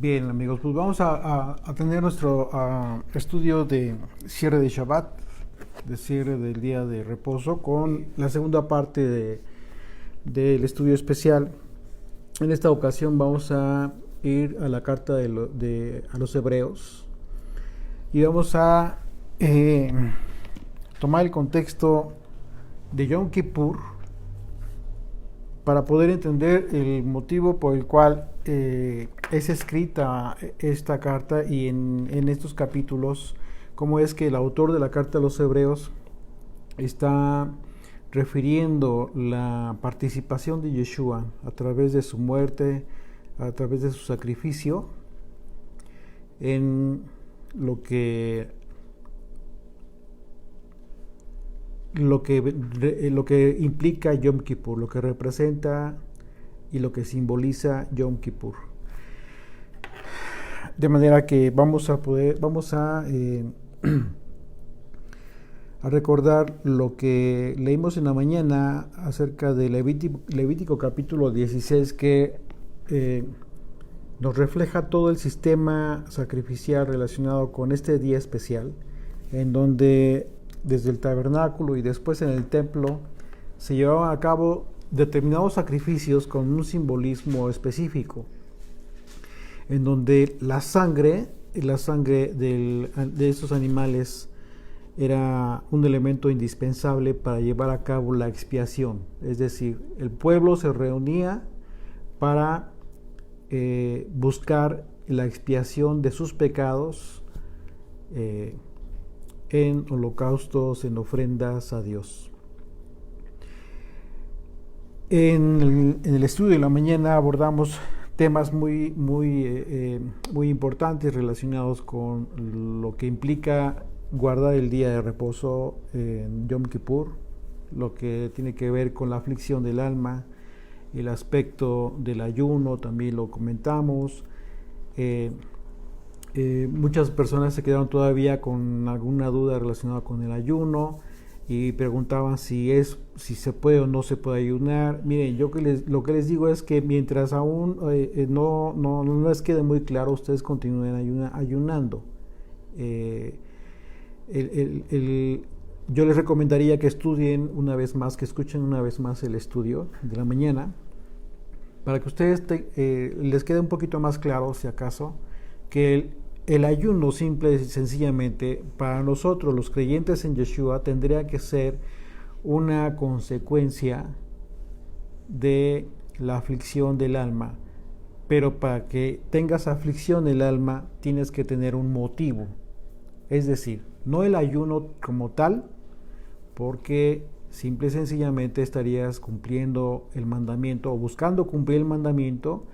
Bien, amigos, pues vamos a tener nuestro estudio de cierre de Shabbat, de cierre del día de reposo, con la segunda parte del estudio especial. En esta ocasión vamos a ir a la carta a los Hebreos y vamos a tomar el contexto de Yom Kippur para poder entender el motivo por el cual es escrita esta carta y en estos capítulos, cómo es que el autor de la carta a los Hebreos está refiriendo la participación de Yeshua a través de su muerte, a través de su sacrificio, en lo que implica Yom Kippur, lo que representa y lo que simboliza Yom Kippur. De manera que vamos a recordar lo que leímos en la mañana acerca de Levítico capítulo 16, que nos refleja todo el sistema sacrificial relacionado con este día especial, en donde desde el tabernáculo y después en el templo se llevaban a cabo determinados sacrificios con un simbolismo específico, en donde la sangre de esos animales era un elemento indispensable para llevar a cabo la expiación. Es decir, el pueblo se reunía para buscar la expiación de sus pecados en holocaustos, en ofrendas a Dios. En el estudio de la mañana abordamos temas muy importantes relacionados con lo que implica guardar el día de reposo en Yom Kippur, lo que tiene que ver con la aflicción del alma, el aspecto del ayuno también lo comentamos. Muchas personas se quedaron todavía con alguna duda relacionada con el ayuno y preguntaban si se puede o no se puede ayunar. Miren, lo que les digo es que mientras aún no les quede muy claro, ustedes continúen ayunando. Yo les recomendaría que estudien una vez más, que escuchen una vez más el estudio de la mañana, para que ustedes les quede un poquito más claro, si acaso, que el ayuno simple y sencillamente para nosotros los creyentes en Yeshua tendría que ser una consecuencia de la aflicción del alma, pero para que tengas aflicción del alma tienes que tener un motivo, es decir, no el ayuno como tal, porque simple y sencillamente estarías cumpliendo el mandamiento o buscando cumplir el mandamiento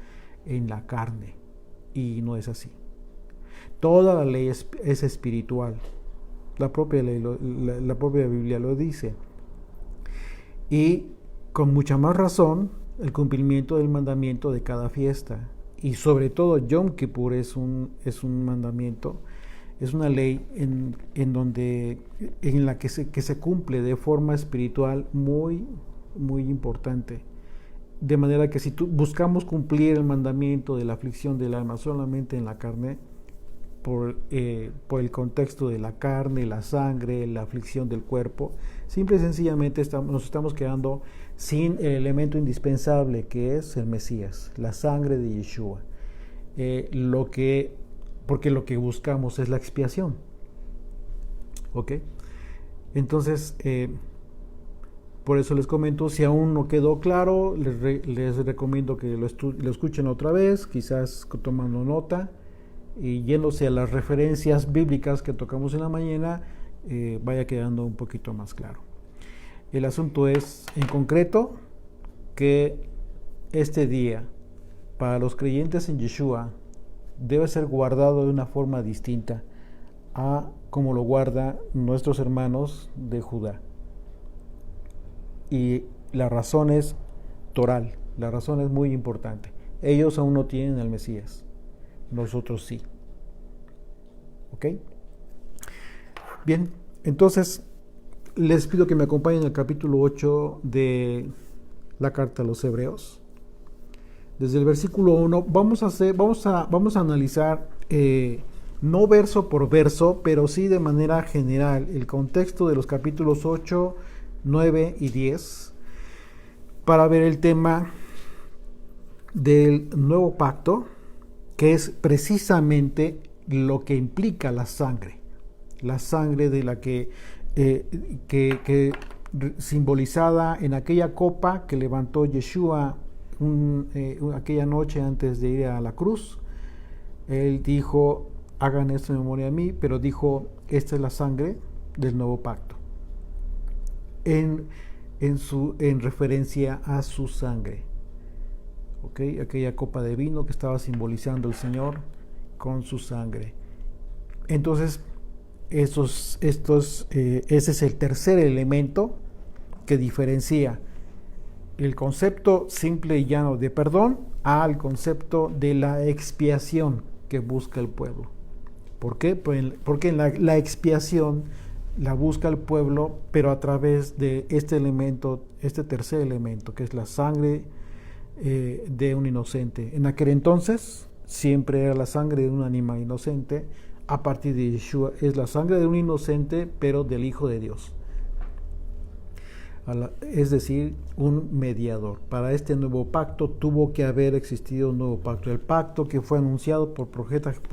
en la carne, y no es así. Toda la ley es espiritual. La propia ley, la propia Biblia lo dice. Y con mucha más razón, el cumplimiento del mandamiento de cada fiesta. Y sobre todo Yom Kippur es un mandamiento, es una ley en la que se cumple de forma espiritual muy importante. De manera que si buscamos cumplir el mandamiento de la aflicción del alma solamente en la carne, por el contexto de la carne, la sangre, la aflicción del cuerpo, simple y sencillamente nos estamos quedando sin el elemento indispensable que es el Mesías, la sangre de Yeshua. Porque lo que buscamos es la expiación. ¿Ok? Entonces, por eso les comento, si aún no quedó claro, les recomiendo que lo escuchen otra vez, quizás tomando nota, y yéndose a las referencias bíblicas que tocamos en la mañana, vaya quedando un poquito más claro. El asunto es, en concreto, que este día, para los creyentes en Yeshua, debe ser guardado de una forma distinta a como lo guardan nuestros hermanos de Judá. Y la razón es toral, la razón es muy importante. Ellos aún no tienen al Mesías. Nosotros sí. ¿Ok? Bien, entonces les pido que me acompañen al capítulo 8 de la carta a los Hebreos. desde el versículo 1, vamos a analizar no verso por verso, pero sí de manera general el contexto de los capítulos 8, 9 y 10 para ver el tema del nuevo pacto, que es precisamente lo que implica la sangre de la que simbolizada en aquella copa que levantó Yeshua aquella noche antes de ir a la cruz. Él dijo: hagan esto en memoria a mí, pero dijo: esta es la sangre del nuevo pacto, en referencia a su sangre. ¿Okay? Aquella copa de vino que estaba simbolizando el Señor con su sangre. Entonces, ese es el tercer elemento que diferencia el concepto simple y llano de perdón al concepto de la expiación que busca el pueblo. ¿Por qué? Porque la expiación la busca el pueblo, pero a través de este tercer elemento, que es la sangre de un inocente. En aquel entonces siempre era la sangre de un animal inocente. A partir de Yeshua es la sangre de un inocente, pero del Hijo de Dios. Es decir, un mediador. Para este nuevo pacto tuvo que haber existido un nuevo pacto. El pacto que fue anunciado por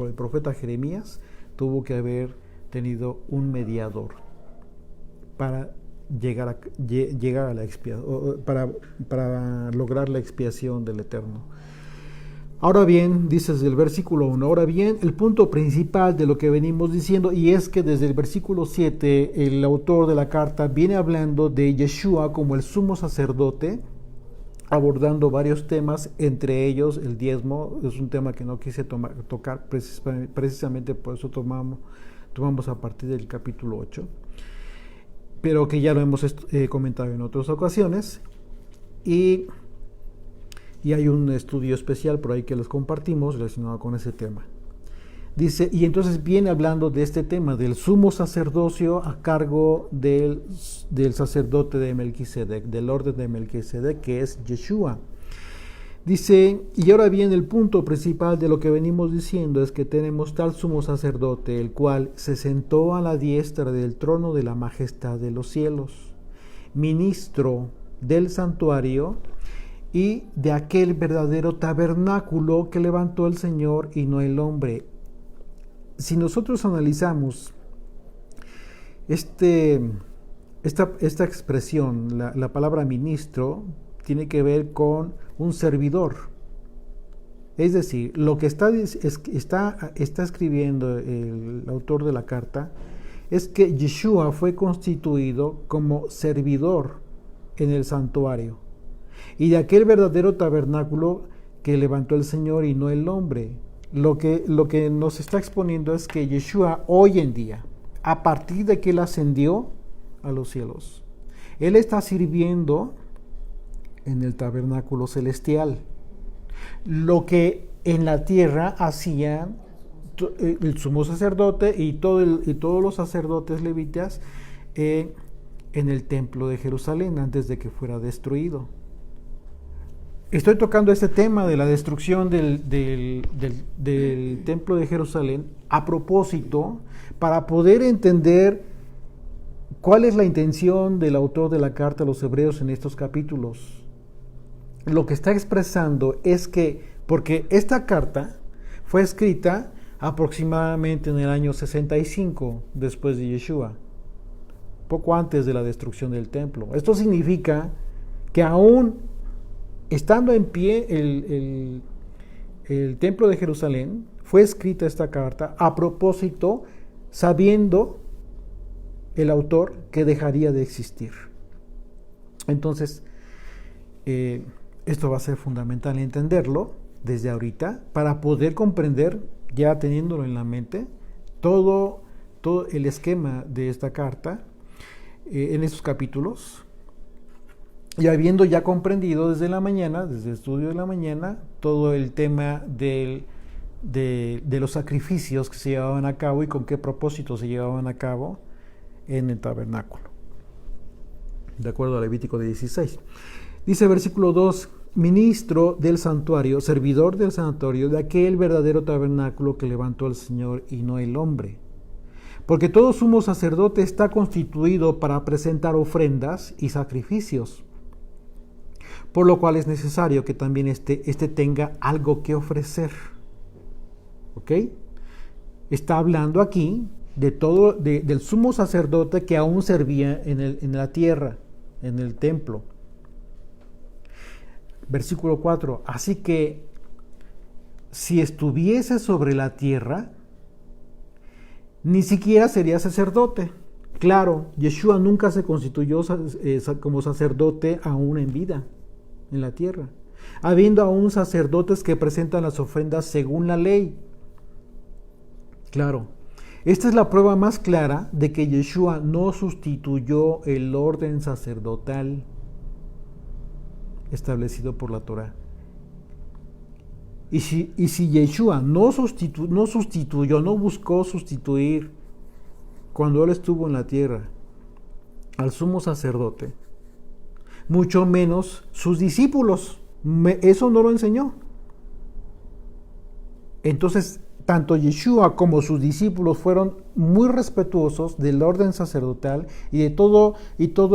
el profeta Jeremías tuvo que haber tenido un mediador para llegar a la expiación, para lograr la expiación del Eterno. Ahora bien, dice desde el versículo 1, ahora bien, el punto principal de lo que venimos diciendo, y es que desde el versículo 7, el autor de la carta viene hablando de Yeshua como el sumo sacerdote, abordando varios temas, entre ellos el diezmo. Es un tema que no quise tocar, precisamente por eso tomamos a partir del capítulo 8, pero que ya lo hemos comentado en otras ocasiones, y hay un estudio especial por ahí que les compartimos relacionado con ese tema. Dice, y entonces viene hablando de este tema, del sumo sacerdocio a cargo del sacerdote de Melquisedec, del orden de Melquisedec, que es Yeshua. Dice, y ahora bien, el punto principal de lo que venimos diciendo es que tenemos tal sumo sacerdote, el cual se sentó a la diestra del trono de la majestad de los cielos, ministro del santuario y de aquel verdadero tabernáculo que levantó el Señor y no el hombre. Si nosotros analizamos esta expresión, la palabra ministro tiene que ver con un servidor. Es decir, lo que está escribiendo el autor de la carta es que Yeshua fue constituido como servidor en el santuario y de aquel verdadero tabernáculo que levantó el Señor y no el hombre. Lo que nos está exponiendo es que Yeshua hoy en día, a partir de que Él ascendió a los cielos, Él está sirviendo en el tabernáculo celestial. Lo que en la tierra hacían el sumo sacerdote y todos los sacerdotes levitas en el templo de Jerusalén antes de que fuera destruido. Estoy tocando este tema de la destrucción del templo de Jerusalén a propósito para poder entender cuál es la intención del autor de la carta a los hebreos en estos capítulos. Lo que está expresando es que, porque esta carta fue escrita aproximadamente en el año 65 después de Yeshua, poco antes de la destrucción del templo. Esto significa que aún estando en pie el templo de Jerusalén, fue escrita esta carta a propósito, sabiendo el autor que dejaría de existir. Entonces, esto va a ser fundamental entenderlo desde ahorita para poder comprender, ya teniéndolo en la mente, todo el esquema de esta carta en estos capítulos, y habiendo ya comprendido desde la mañana, desde el estudio de la mañana, todo el tema de los sacrificios que se llevaban a cabo y con qué propósito se llevaban a cabo en el tabernáculo, de acuerdo a Levítico 16. Dice versículo 2, ministro del santuario, servidor del santuario, de aquel verdadero tabernáculo que levantó el Señor y no el hombre. Porque todo sumo sacerdote está constituido para presentar ofrendas y sacrificios, por lo cual es necesario que también este tenga algo que ofrecer. ¿Ok? Está hablando aquí de todo, del sumo sacerdote que aún servía en la tierra, en el templo. Versículo 4. Así que si estuviese sobre la tierra, ni siquiera sería sacerdote. Claro, Yeshua nunca se constituyó como sacerdote aún en vida en la tierra, habiendo aún sacerdotes que presentan las ofrendas según la ley. Claro, esta es la prueba más clara de que Yeshua no sustituyó el orden sacerdotal establecido por la Torá. Y si Yeshua no sustituyó, no buscó sustituir cuando él estuvo en la tierra al sumo sacerdote, mucho menos sus discípulos, eso no lo enseñó. Entonces, tanto Yeshua como sus discípulos fueron muy respetuosos del orden sacerdotal y de todo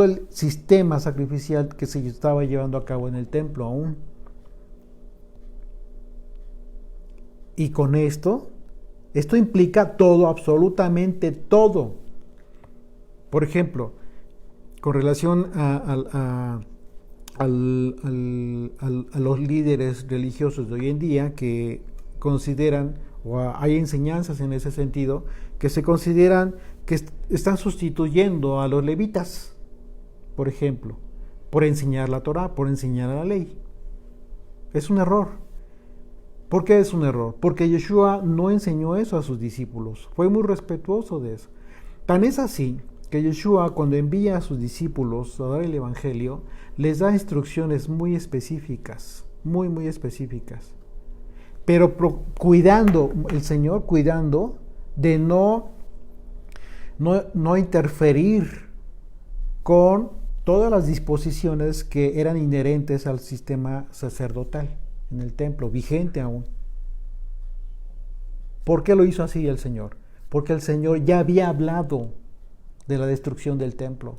el sistema sacrificial que se estaba llevando a cabo en el templo aún. Y con esto implica todo, absolutamente todo. Por ejemplo, con relación a los líderes religiosos de hoy en día que consideran, o hay enseñanzas en ese sentido, que se consideran que están sustituyendo a los levitas, por ejemplo, por enseñar la Torá, por enseñar la ley. Es un error. ¿Por qué es un error? Porque Yeshua no enseñó eso a sus discípulos, fue muy respetuoso de eso. Tan es así que Yeshua, cuando envía a sus discípulos a dar el Evangelio, les da instrucciones muy específicas, muy específicas. Pero el Señor cuidando de no interferir con todas las disposiciones que eran inherentes al sistema sacerdotal en el templo, vigente aún. ¿Por qué lo hizo así el Señor? Porque el Señor ya había hablado de la destrucción del templo.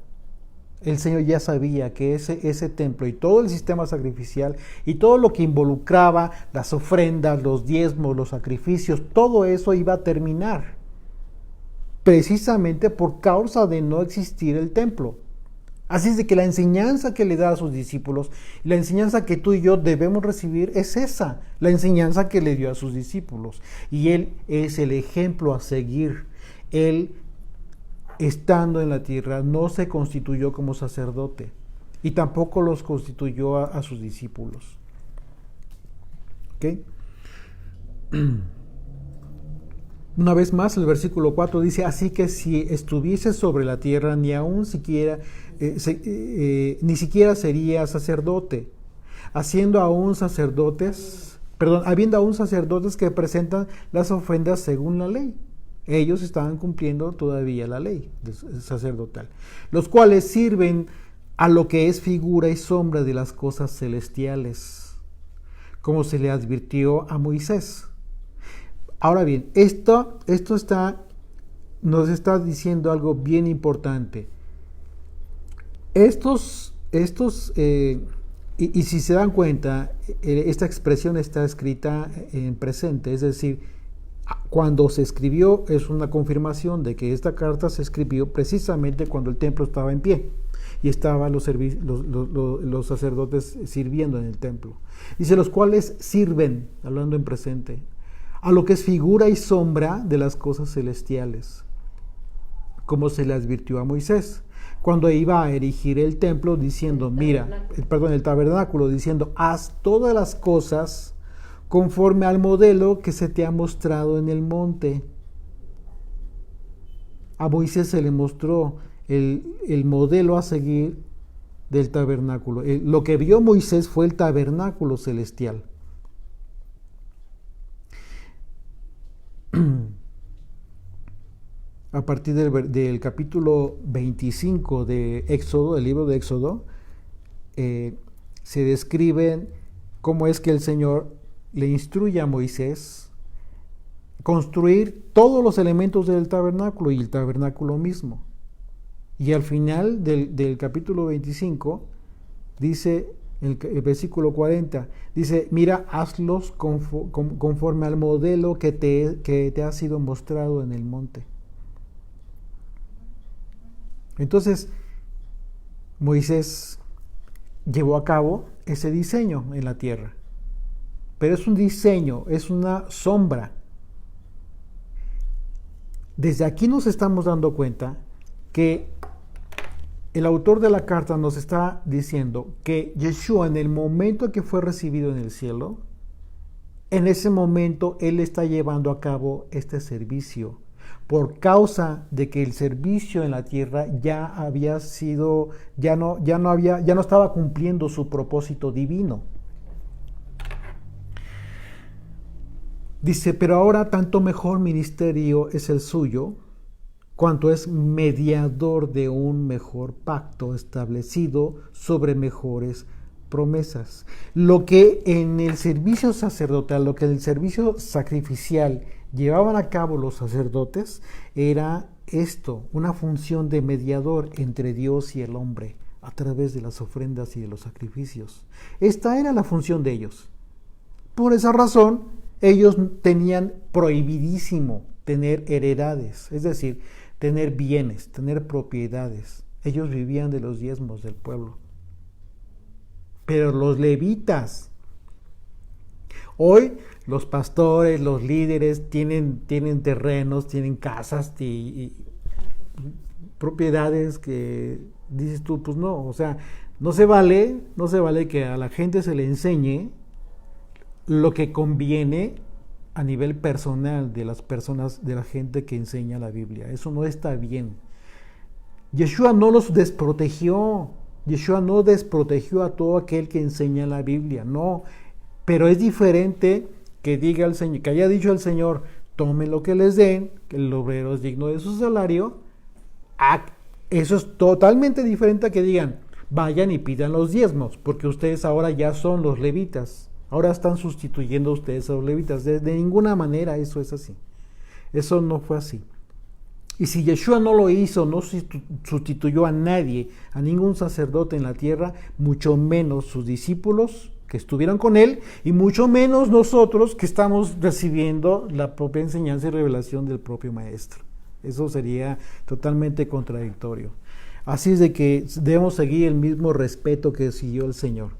El Señor ya sabía que ese templo y todo el sistema sacrificial y todo lo que involucraba las ofrendas, los diezmos, los sacrificios, todo eso iba a terminar precisamente por causa de no existir el templo. Así es de que la enseñanza que le da a sus discípulos, la enseñanza que tú y yo debemos recibir es esa, la enseñanza que le dio a sus discípulos. Y Él es el ejemplo a seguir. Él, estando en la tierra, no se constituyó como sacerdote y tampoco los constituyó a sus discípulos. ¿Ok? Una vez más, el versículo 4 dice, así que si estuviese sobre la tierra, ni siquiera sería sacerdote, habiendo aún sacerdotes que presentan las ofrendas según la ley. Ellos estaban cumpliendo todavía la ley sacerdotal, los cuales sirven a lo que es figura y sombra de las cosas celestiales, como se le advirtió a Moisés. Ahora bien, esto nos está diciendo algo bien importante. Y si se dan cuenta, esta expresión está escrita en presente, es decir, cuando se escribió es una confirmación de que esta carta se escribió precisamente cuando el templo estaba en pie y estaban los sacerdotes sirviendo en el templo. Dice, los cuales sirven, hablando en presente, a lo que es figura y sombra de las cosas celestiales, como se le advirtió a Moisés cuando iba a erigir el templo, diciendo, el tabernáculo, diciendo, haz todas las cosas conforme al modelo que se te ha mostrado en el monte. A Moisés se le mostró el modelo a seguir del tabernáculo. Lo que vio Moisés fue el tabernáculo celestial. A partir del capítulo 25 de Éxodo, del libro de Éxodo, se describen cómo es que el Señor le instruye a Moisés construir todos los elementos del tabernáculo y el tabernáculo mismo. Y al final del capítulo 25 dice, el versículo 40, dice, mira, hazlos conforme al modelo que te ha sido mostrado en el monte. Entonces, Moisés llevó a cabo ese diseño en la tierra. Pero es un diseño, es una sombra. Desde aquí nos estamos dando cuenta que el autor de la carta nos está diciendo que Yeshua, en el momento que fue recibido en el cielo, en ese momento él está llevando a cabo este servicio, por causa de que el servicio en la tierra ya había sido, ya no estaba cumpliendo su propósito divino. Dice, pero ahora tanto mejor ministerio es el suyo, cuanto es mediador de un mejor pacto establecido sobre mejores promesas. Lo que en el servicio sacerdotal, lo que en el servicio sacrificial llevaban a cabo los sacerdotes, era esto, una función de mediador entre Dios y el hombre, a través de las ofrendas y de los sacrificios. Esta era la función de ellos. Por esa razón, ellos tenían prohibidísimo tener heredades, es decir, tener bienes, tener propiedades. Ellos vivían de los diezmos del pueblo. Pero los levitas, hoy los pastores, los líderes tienen terrenos, tienen casas y propiedades que dices tú, pues no, o sea, no se vale que a la gente se le enseñe lo que conviene a nivel personal de las personas, de la gente que enseña la Biblia. Eso no está bien. Yeshua no los desprotegió. Yeshua no desprotegió a todo aquel que enseña la Biblia, no. Pero es diferente que diga el Señor, que haya dicho el Señor, tomen lo que les den, que el obrero es digno de su salario. Eso es totalmente diferente a que digan, vayan y pidan los diezmos, porque ustedes ahora ya son los levitas. Ahora están sustituyendo a ustedes a los levitas. De ninguna manera eso es así. Eso no fue así. Y si Yeshua no lo hizo, no sustituyó a nadie, a ningún sacerdote en la tierra, mucho menos sus discípulos que estuvieron con él, y mucho menos nosotros que estamos recibiendo la propia enseñanza y revelación del propio Maestro. Eso sería totalmente contradictorio. Así es de que debemos seguir el mismo respeto que siguió el Señor.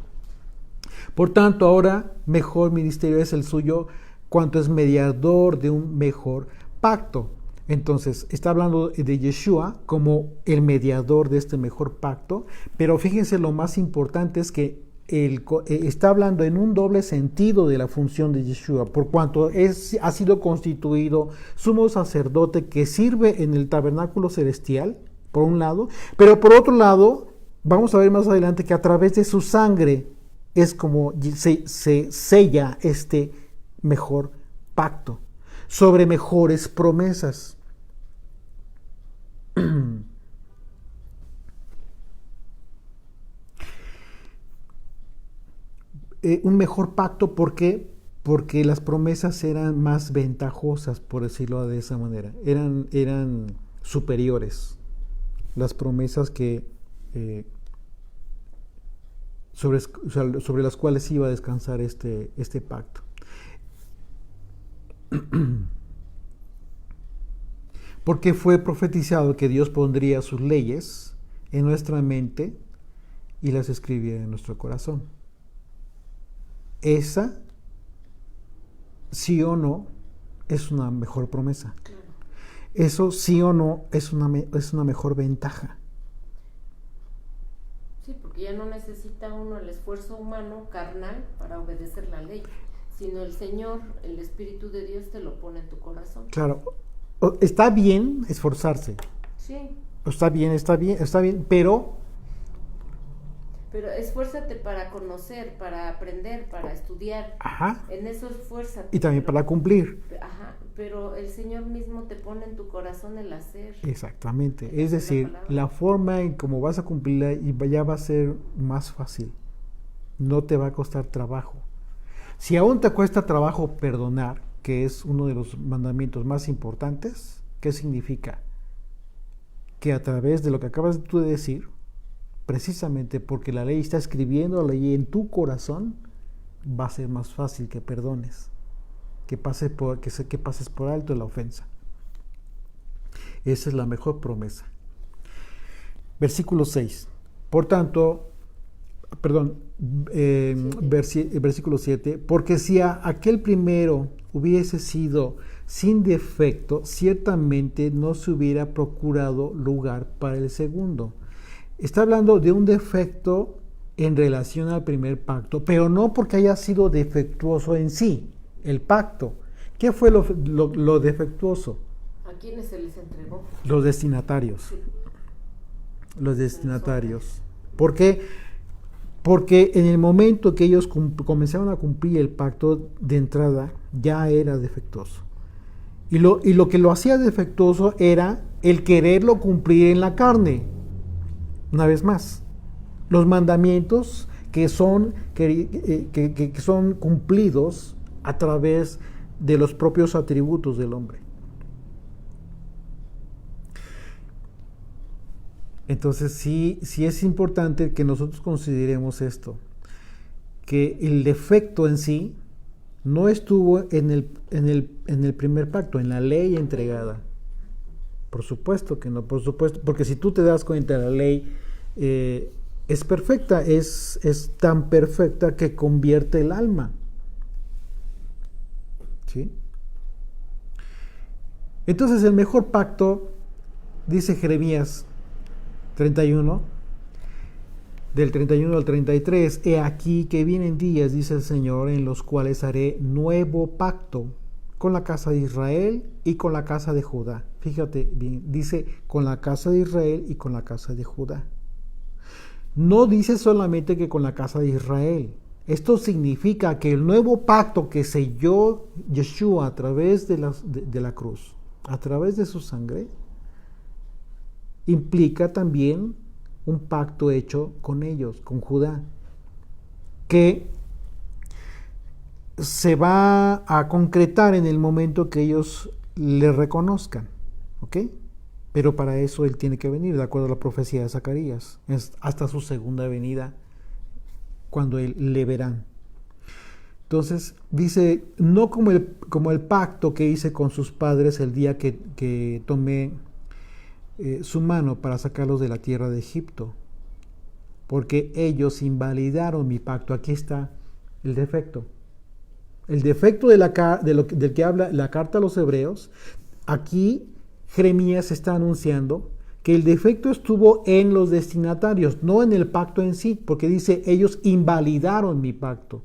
Por tanto, ahora mejor ministerio es el suyo, cuanto es mediador de un mejor pacto. Entonces, está hablando de Yeshua como el mediador de este mejor pacto, pero fíjense, lo más importante es que está hablando en un doble sentido de la función de Yeshua, por cuanto ha sido constituido sumo sacerdote que sirve en el tabernáculo celestial, por un lado, pero por otro lado, vamos a ver más adelante que a través de su sangre es como se sella este mejor pacto sobre mejores promesas. Un mejor pacto, ¿por qué? Porque las promesas eran más ventajosas, por decirlo de esa manera. Eran superiores. Las promesas que sobre las cuales iba a descansar este pacto. Porque fue profetizado que Dios pondría sus leyes en nuestra mente y las escribiera en nuestro corazón. Esa, sí o no, es una mejor promesa. Claro. Eso, sí o no, es una mejor ventaja. Sí, porque ya no necesita uno el esfuerzo humano, carnal, para obedecer la ley, sino el Señor, el Espíritu de Dios te lo pone en tu corazón. Claro, está bien esforzarse. Sí. Está bien, pero esfuérzate para conocer, para aprender, para estudiar. Ajá. En eso esfuérzate. Y también para cumplir. Ajá, pero el Señor mismo te pone en tu corazón el hacer. Exactamente. Es decir, la forma en cómo vas a cumplirla ya va a ser más fácil. No te va a costar trabajo. Si aún te cuesta trabajo perdonar, que es uno de los mandamientos más importantes, ¿qué significa? Que a través de lo que acabas tú de decir, precisamente porque la ley está escribiendo la ley en tu corazón, va a ser más fácil que perdones, que pases por alto la ofensa. Esa es la mejor promesa. Versículo 6. Por tanto, versículo 7, porque si aquel primero hubiese sido sin defecto, ciertamente no se hubiera procurado lugar para el segundo. Está hablando de un defecto en relación al primer pacto, pero no porque haya sido defectuoso en sí, el pacto. ¿Qué fue lo defectuoso? ¿A quiénes se les entregó? Los destinatarios. Sí. Los destinatarios. ¿Por qué? Porque en el momento que ellos comenzaron a cumplir el pacto de entrada, ya era defectuoso. Y lo que lo hacía defectuoso era el quererlo cumplir en la carne. Una vez más, los mandamientos que son cumplidos a través de los propios atributos del hombre. Entonces sí es importante que nosotros consideremos esto, que el defecto en sí no estuvo en el primer pacto, en la ley entregada. Por supuesto que no, por supuesto, porque si tú te das cuenta, la ley es perfecta, es tan perfecta que convierte el alma. ¿Sí? Entonces el mejor pacto, dice Jeremías 31, del 31 al 33, he aquí que vienen días, dice el Señor, en los cuales haré nuevo pacto con la casa de Israel y con la casa de Judá. Fíjate bien, dice con la casa de Israel y con la casa de Judá. No dice solamente que con la casa de Israel. Esto significa que el nuevo pacto que selló Yeshua a través de la cruz, a través de su sangre, implica también un pacto hecho con ellos, con Judá, que se va a concretar en el momento que ellos le reconozcan, ¿ok? Pero para eso él tiene que venir, de acuerdo a la profecía de Zacarías, hasta su segunda venida, cuando él le verán. Entonces dice, no como el pacto que hice con sus padres el día que tomé su mano para sacarlos de la tierra de Egipto, porque ellos invalidaron mi pacto. Aquí está el defecto. El defecto del que habla la carta a los Hebreos. Aquí Jeremías está anunciando que el defecto estuvo en los destinatarios, no en el pacto en sí, porque dice, ellos invalidaron mi pacto.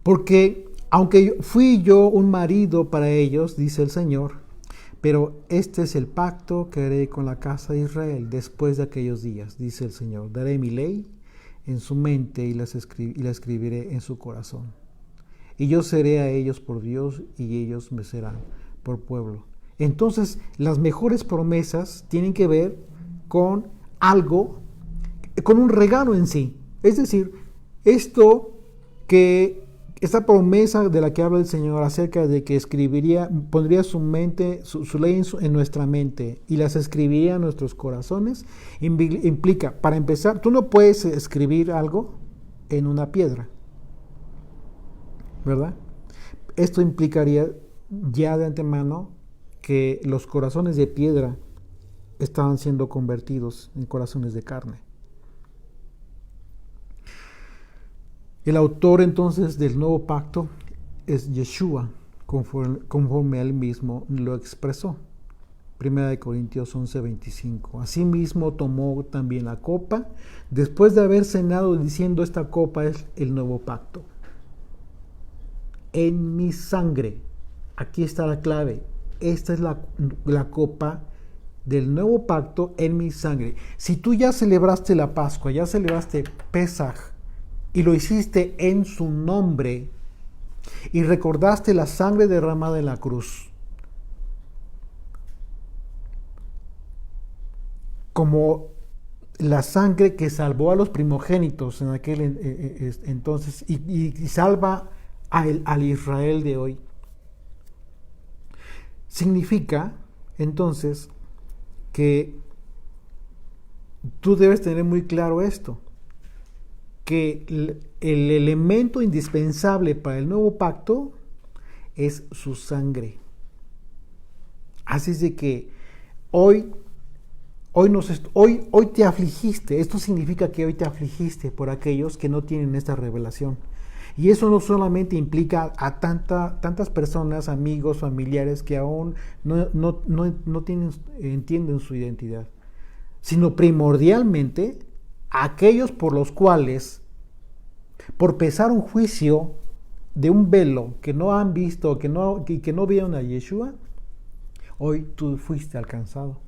Porque aunque fui yo un marido para ellos, dice el Señor, pero este es el pacto que haré con la casa de Israel después de aquellos días, dice el Señor. Daré mi ley en su mente y la escribiré en su corazón. Y yo seré a ellos por Dios y ellos me serán por pueblo. Entonces, las mejores promesas tienen que ver con algo, con un regalo en sí. Es decir, esta promesa de la que habla el Señor acerca de que pondría su ley en nuestra mente y las escribiría en nuestros corazones, implica, para empezar, tú no puedes escribir algo en una piedra, ¿verdad? Esto implicaría ya de antemano que los corazones de piedra estaban siendo convertidos en corazones de carne. El autor entonces del nuevo pacto es Yeshua, conforme él mismo lo expresó. 1 Corintios 11:25. Asimismo tomó también la copa, después de haber cenado, diciendo, esta copa es el nuevo pacto. En mi sangre. Aquí está la clave. Esta es la copa del nuevo pacto en mi sangre. Si tú ya celebraste la Pascua, ya celebraste Pesaj, y lo hiciste en su nombre, y recordaste la sangre derramada en la cruz, como la sangre que salvó a los primogénitos en aquel entonces y salva al Israel de hoy. Significa entonces que tú debes tener muy claro esto, que el elemento indispensable para el nuevo pacto es su sangre. Así es de que hoy te afligiste. Esto significa que hoy te afligiste por aquellos que no tienen esta revelación. Y eso no solamente implica a tantas personas, amigos, familiares que aún no entienden su identidad, sino primordialmente a aquellos por los cuales, por pesar un juicio de un velo que no han visto, que no vieron a Yeshua, hoy tú fuiste alcanzado.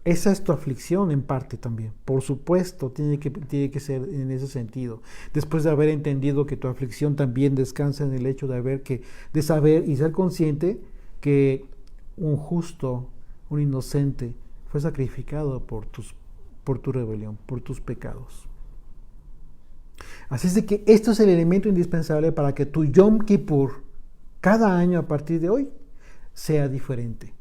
Esa es tu aflicción en parte también. Por supuesto, tiene que ser en ese sentido. Después de haber entendido que tu aflicción también descansa en el hecho de saber y ser consciente que un justo, un inocente, fue sacrificado por tu rebelión, por tus pecados. Así es de que esto es el elemento indispensable para que tu Yom Kippur, cada año a partir de hoy, sea diferente.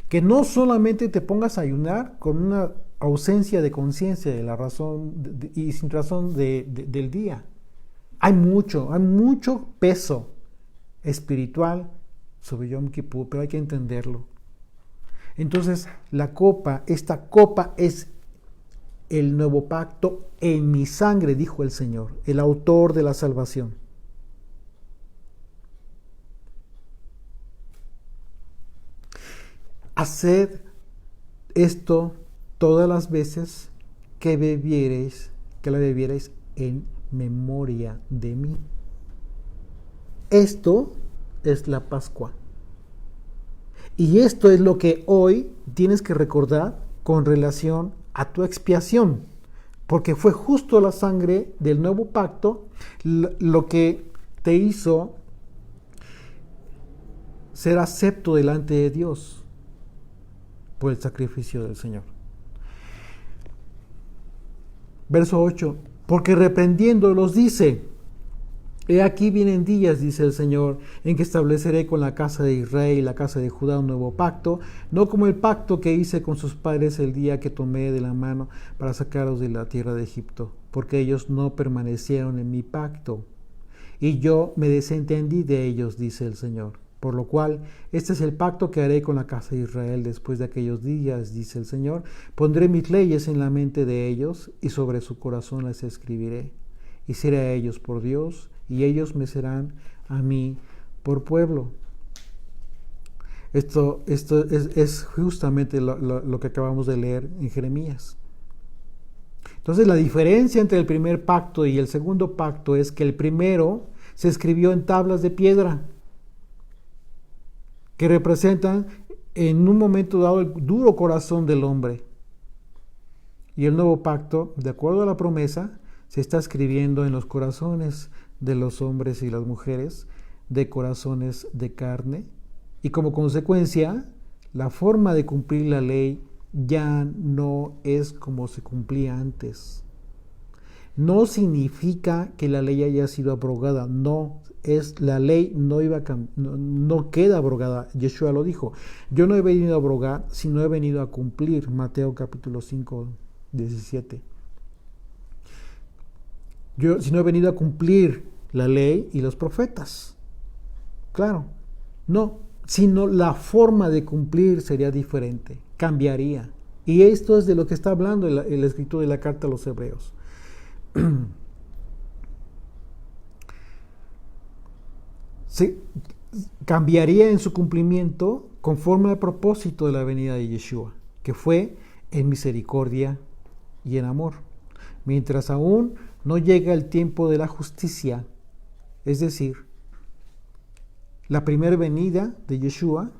Que no solamente te pongas a ayunar con una ausencia de conciencia de la razón y sin razón del día. Hay mucho peso espiritual sobre Yom Kippur, pero hay que entenderlo. Entonces, esta copa es el nuevo pacto en mi sangre, dijo el Señor, el autor de la salvación. Haced esto todas las veces que la bebiereis en memoria de mí. Esto es la Pascua. Y esto es lo que hoy tienes que recordar con relación a tu expiación, porque fue justo la sangre del nuevo pacto lo que te hizo ser acepto delante de Dios por el sacrificio del Señor. Verso 8, porque reprendiéndolos dice: he aquí vienen días, dice el Señor, en que estableceré con la casa de Israel y la casa de Judá un nuevo pacto, no como el pacto que hice con sus padres el día que tomé de la mano para sacarlos de la tierra de Egipto, porque ellos no permanecieron en mi pacto, y yo me desentendí de ellos, dice el Señor. Por lo cual, este es el pacto que haré con la casa de Israel después de aquellos días, dice el Señor. Pondré mis leyes en la mente de ellos y sobre su corazón las escribiré. Y seré a ellos por Dios y ellos me serán a mí por pueblo. Esto es justamente lo que acabamos de leer en Jeremías. Entonces, la diferencia entre el primer pacto y el segundo pacto es que el primero se escribió en tablas de piedra, que representan en un momento dado el duro corazón del hombre. Y el nuevo pacto, de acuerdo a la promesa, se está escribiendo en los corazones de los hombres y las mujeres, de corazones de carne. Y como consecuencia, la forma de cumplir la ley ya no es como se cumplía antes. No significa que la ley haya sido abrogada, la ley no queda abrogada. Yeshua lo dijo: yo no he venido a abrogar, sino he venido a cumplir. Mateo capítulo 5, 17. Sino he venido a cumplir la ley y los profetas. Claro, no, sino la forma de cumplir sería diferente, cambiaría. Y esto es de lo que está hablando el escritor de la carta a los Hebreos. Se cambiaría en su cumplimiento conforme al propósito de la venida de Yeshua, que fue en misericordia y en amor. Mientras aún no llega el tiempo de la justicia, es decir, la primera venida de Yeshua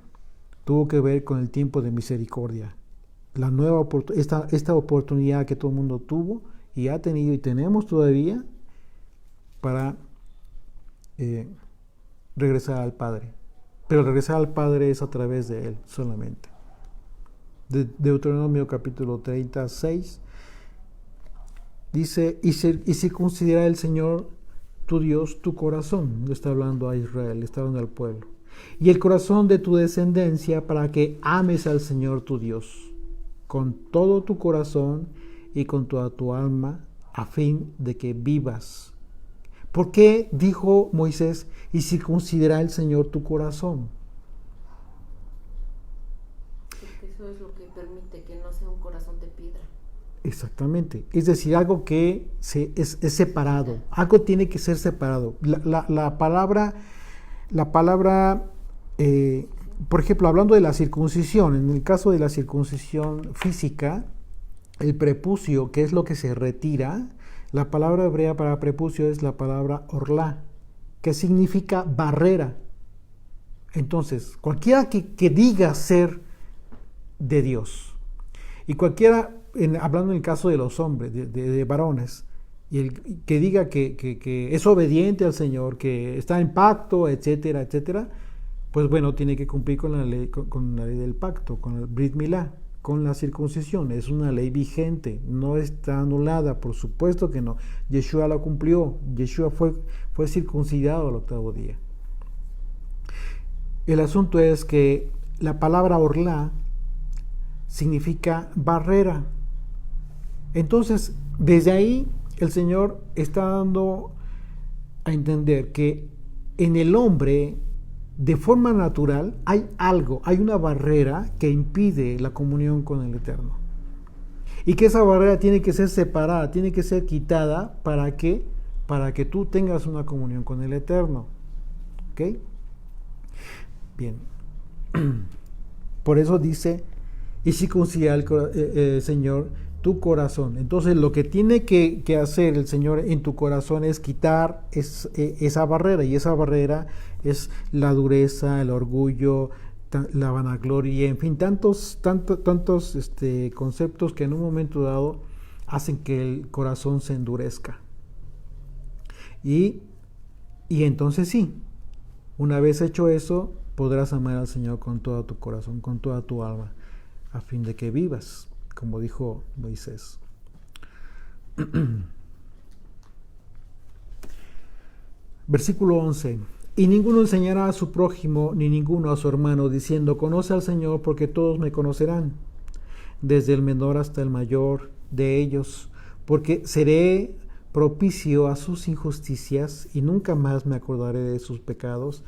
tuvo que ver con el tiempo de misericordia. Esta oportunidad que todo el mundo tuvo y ha tenido y tenemos todavía para regresar al Padre. Pero regresar al Padre es a través de Él solamente. Deuteronomio capítulo 36 Dice, y circuncidará el Señor tu Dios tu corazón. Le está hablando a Israel, le está hablando al pueblo. Y el corazón de tu descendencia, para que ames al Señor tu Dios con todo tu corazón y con toda tu alma, a fin de que vivas. ¿Por qué dijo Moisés, y circuncidará el Señor tu corazón? Porque eso es lo que permite que no sea un corazón de piedra. Exactamente, es decir, algo que es separado, algo tiene que ser separado. La palabra, por ejemplo, hablando de la circuncisión, en el caso de la circuncisión física, el prepucio, que es lo que se retira, la palabra hebrea para prepucio es la palabra orlá, que significa barrera. Entonces, cualquiera que diga ser de Dios, y cualquiera, hablando en el caso de los hombres, de varones, y el que diga que es obediente al Señor, que está en pacto, etcétera, etcétera, pues bueno, tiene que cumplir con la ley del pacto, con el Brit Milá, con la circuncisión. Es una ley vigente, no está anulada, por supuesto que no. Yeshua la cumplió, Yeshua fue circuncidado al 8º día. El asunto es que la palabra orlá significa barrera. Entonces, desde ahí el Señor está dando a entender que en el hombre, de forma natural, hay una barrera que impide la comunión con el Eterno. Y que esa barrera tiene que ser separada, tiene que ser quitada para que tú tengas una comunión con el Eterno. ¿Ok? Bien. Por eso dice, y circuncida el Señor tu corazón. Entonces lo que tiene que hacer el Señor en tu corazón es quitar esa barrera, y esa barrera es la dureza, el orgullo, la vanagloria, en fin, tantos conceptos que en un momento dado hacen que el corazón se endurezca. Y entonces sí, una vez hecho eso, podrás amar al Señor con todo tu corazón, con toda tu alma, a fin de que vivas, como dijo Moisés. Versículo 11. Y ninguno enseñará a su prójimo, ni ninguno a su hermano, diciendo, conoce al Señor, porque todos me conocerán, desde el menor hasta el mayor de ellos, porque seré propicio a sus injusticias, y nunca más me acordaré de sus pecados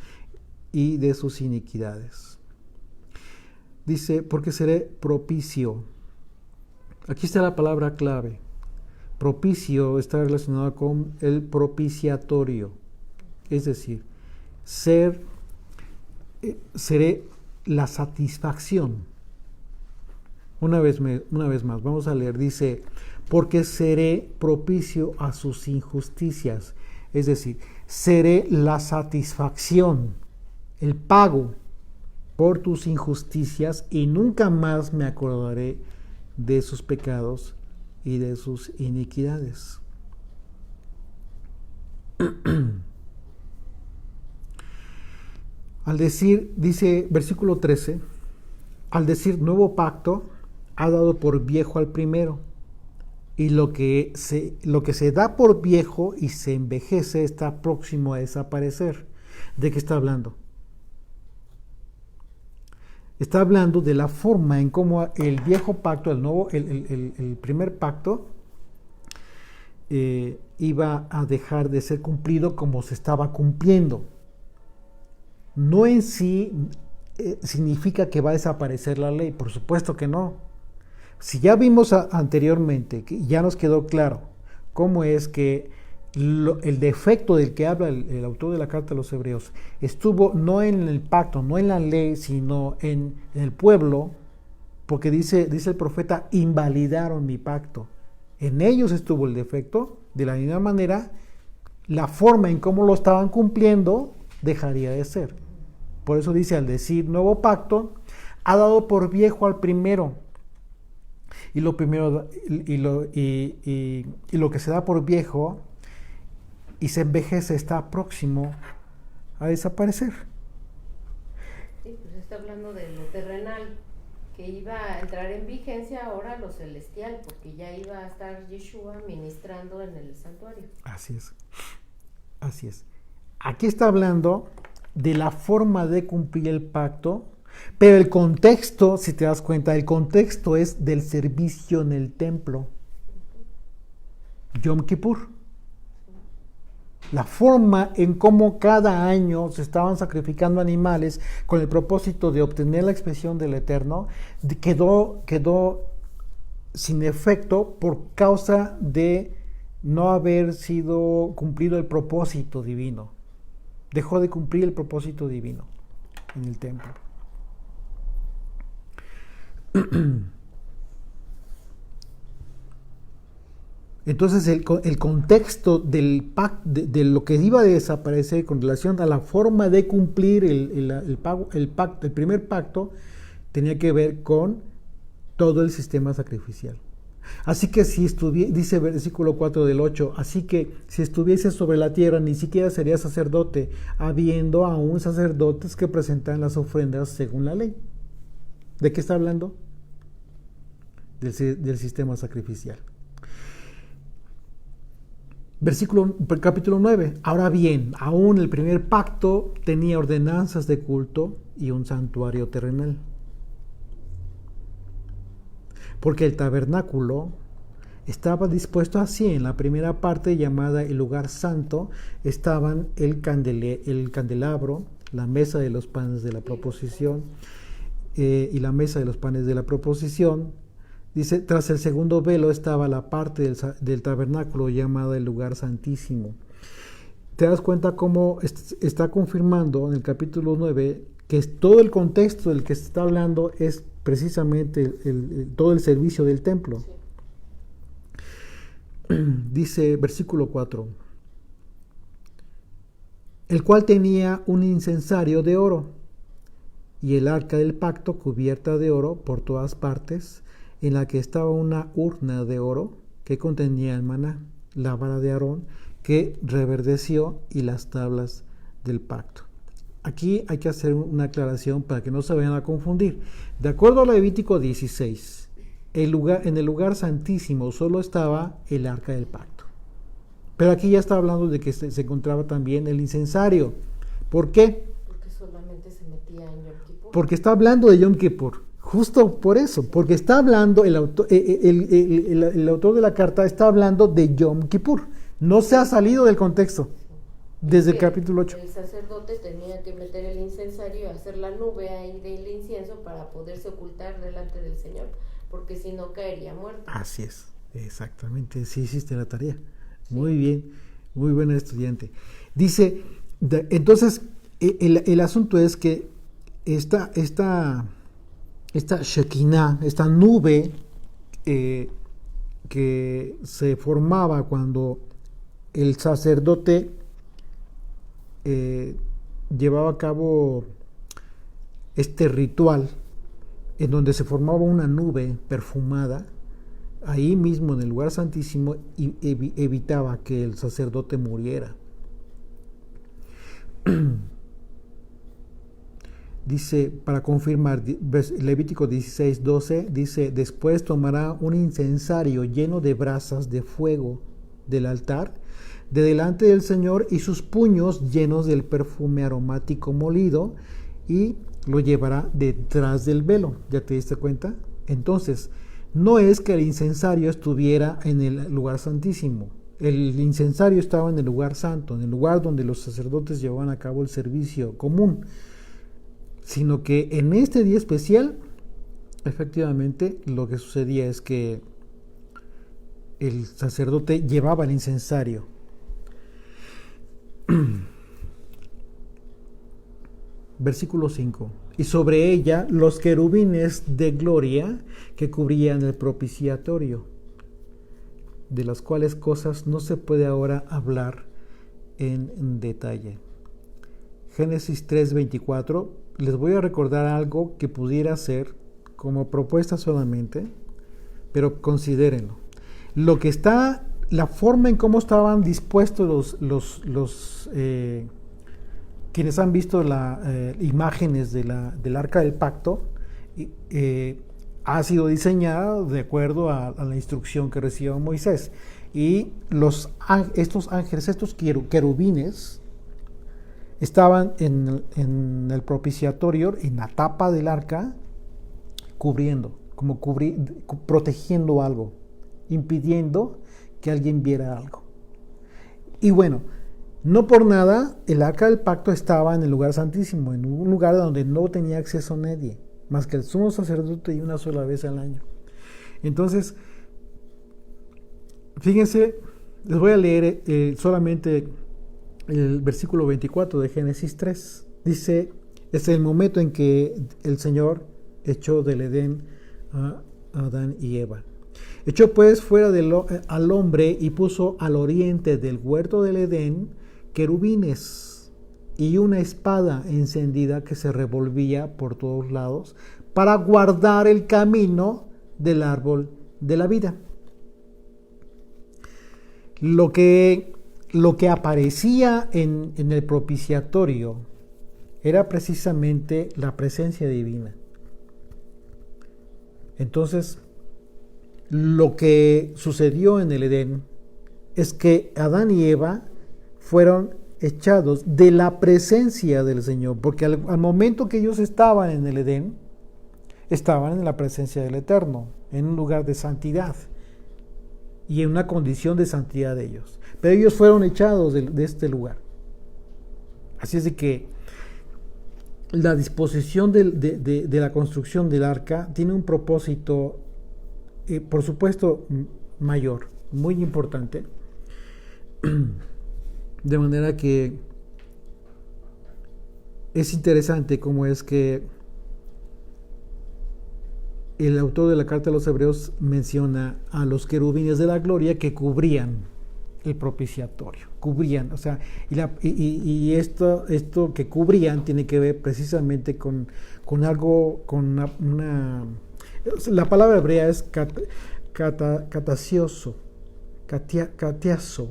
y de sus iniquidades. Dice, porque seré propicio. Aquí está la palabra clave. Propicio está relacionado con el propiciatorio. Es decir, seré la satisfacción. Una vez más, vamos a leer. Dice, porque seré propicio a sus injusticias. Es decir, seré la satisfacción, el pago por tus injusticias, y nunca más me acordaré de sus pecados y de sus iniquidades. Al decir, dice versículo 13, al decir nuevo pacto, ha dado por viejo al primero, y lo que se da por viejo y se envejece está próximo a desaparecer. ¿De qué está hablando? Está hablando de la forma en cómo el viejo pacto, el primer pacto, iba a dejar de ser cumplido como se estaba cumpliendo. No en sí significa que va a desaparecer la ley, por supuesto que no. Si ya vimos anteriormente, que ya nos quedó claro cómo es que el defecto del que habla el autor de la carta a los hebreos estuvo no en el pacto, no en la ley, sino en el pueblo, porque dice el profeta, invalidaron mi pacto. En ellos estuvo el defecto. De la misma manera, la forma en cómo lo estaban cumpliendo dejaría de ser. Por eso dice, al decir nuevo pacto, ha dado por viejo al primero. Y lo primero y lo que se da por viejo y se envejece está próximo a desaparecer. Sí, pues está hablando de lo terrenal, que iba a entrar en vigencia ahora lo celestial, porque ya iba a estar Yeshua ministrando en el santuario. Así es, así es. Aquí está hablando de la forma de cumplir el pacto, pero el contexto, si te das cuenta, el contexto es del servicio en el templo. Yom Kippur. La forma en cómo cada año se estaban sacrificando animales con el propósito de obtener la expresión del Eterno, quedó sin efecto por causa de no haber sido cumplido el propósito divino. Dejó de cumplir el propósito divino en el templo. Entonces el contexto del pacto, de lo que iba a desaparecer con relación a la forma de cumplir el primer pacto, tenía que ver con todo el sistema sacrificial. Así que dice versículo 4 del 8, así que si estuvieses sobre la tierra ni siquiera serías sacerdote, habiendo aún sacerdotes que presentan las ofrendas según la ley. ¿De qué está hablando? Del sistema sacrificial. Capítulo 9. Ahora bien, aún el primer pacto tenía ordenanzas de culto y un santuario terrenal. Porque el tabernáculo estaba dispuesto así. En la primera parte, llamada el lugar santo, estaban el candelabro, la mesa de los panes de la proposición y la mesa de los panes de la proposición. Dice, tras el segundo velo estaba la parte del tabernáculo llamada el lugar santísimo. Te das cuenta cómo está confirmando en el capítulo 9 que todo el contexto del que se está hablando es precisamente todo el servicio del templo. Sí. Dice versículo 4, el cual tenía un incensario de oro y el arca del pacto cubierta de oro por todas partes, en la que estaba una urna de oro que contenía el maná, la vara de Aarón que reverdeció y las tablas del pacto. Aquí hay que hacer una aclaración para que no se vayan a confundir. De acuerdo a Levítico 16, en el lugar santísimo solo estaba el arca del pacto. Pero aquí ya está hablando de que se encontraba también el incensario. ¿Por qué? Porque solamente se metía en Yom Kippur. Porque está hablando de Yom Kippur. Justo por eso, porque está hablando, el autor de la carta está hablando de Yom Kippur. No se ha salido del contexto desde el capítulo 8. El sacerdote tenía que meter el incensario, hacer la nube ahí del incienso para poderse ocultar delante del Señor, porque si no caería muerto. Así es, exactamente, sí hiciste la tarea. Muy bien, muy buena estudiante. Dice, entonces, el asunto es que esta Shekinah, esta nube que se formaba cuando el sacerdote llevaba a cabo este ritual en donde se formaba una nube perfumada, ahí mismo en el lugar santísimo, y evitaba que el sacerdote muriera. Dice, para confirmar, Levítico 16:12, dice, después tomará un incensario lleno de brasas de fuego del altar, de delante del Señor, y sus puños llenos del perfume aromático molido, y lo llevará detrás del velo. ¿Ya te diste cuenta? Entonces, no es que el incensario estuviera en el lugar santísimo. El incensario estaba en el lugar santo, en el lugar donde los sacerdotes llevaban a cabo el servicio común. Sino que en este día especial, efectivamente, lo que sucedía es que el sacerdote llevaba el incensario. Versículo 5. Y sobre ella los querubines de gloria que cubrían el propiciatorio, de las cuales cosas no se puede ahora hablar en detalle. Génesis 3:24. Les voy a recordar algo que pudiera ser como propuesta solamente, pero considérenlo. La forma en cómo estaban dispuestos quienes han visto las imágenes del Arca del Pacto, ha sido diseñada de acuerdo a la instrucción que recibió Moisés. Y estos ángeles, estos querubines, estaban en el propiciatorio, en la tapa del arca, cubriendo, protegiendo algo, impidiendo que alguien viera algo. Y bueno, no por nada el arca del pacto estaba en el lugar santísimo, en un lugar donde no tenía acceso nadie, más que el sumo sacerdote y una sola vez al año. Entonces, fíjense, les voy a leer solamente el versículo 24 de Génesis 3. Dice, es el momento en que el Señor echó del Edén a Adán y Eva. Echó pues fuera al hombre y puso al oriente del huerto del Edén querubines y una espada encendida que se revolvía por todos lados para guardar el camino del árbol de la vida. Lo que aparecía en el propiciatorio era precisamente la presencia divina. Entonces, lo que sucedió en el Edén es que Adán y Eva fueron echados de la presencia del Señor, porque al momento que ellos estaban en el Edén, estaban en la presencia del Eterno, en un lugar de santidad y en una condición de santidad de ellos. Pero ellos fueron echados de este lugar. Así es de que la disposición de la construcción del arca tiene un propósito, por supuesto, mayor, muy importante. De manera que es interesante cómo es que el autor de la carta a los Hebreos menciona a los querubines de la gloria que cubrían el propiciatorio, cubrían, o sea, y esto que cubrían tiene que ver precisamente con algo, con la palabra hebrea es catiazo,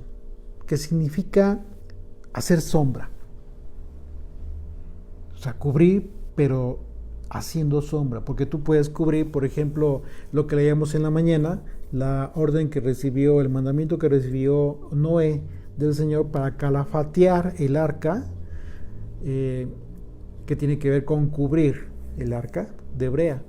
que significa hacer sombra, o sea, cubrir, pero haciendo sombra, porque tú puedes cubrir, por ejemplo, lo que leíamos en la mañana, la orden que recibió, el mandamiento que recibió Noé del Señor para calafatear el arca, que tiene que ver con cubrir el arca de brea,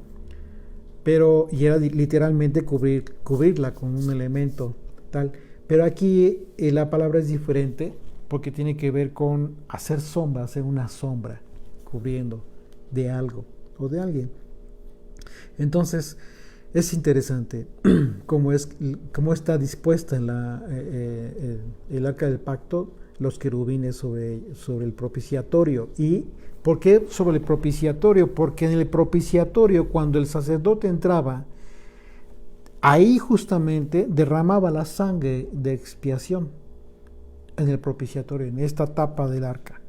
y era literalmente cubrirla con un elemento tal, pero aquí la palabra es diferente porque tiene que ver con hacer sombra, hacer una sombra, cubriendo de algo o de alguien. Entonces es interesante cómo está dispuesta el arca del pacto, los querubines sobre el propiciatorio. ¿Y por qué sobre el propiciatorio? Porque en el propiciatorio, cuando el sacerdote entraba, ahí justamente derramaba la sangre de expiación, en el propiciatorio, en esta tapa del arca,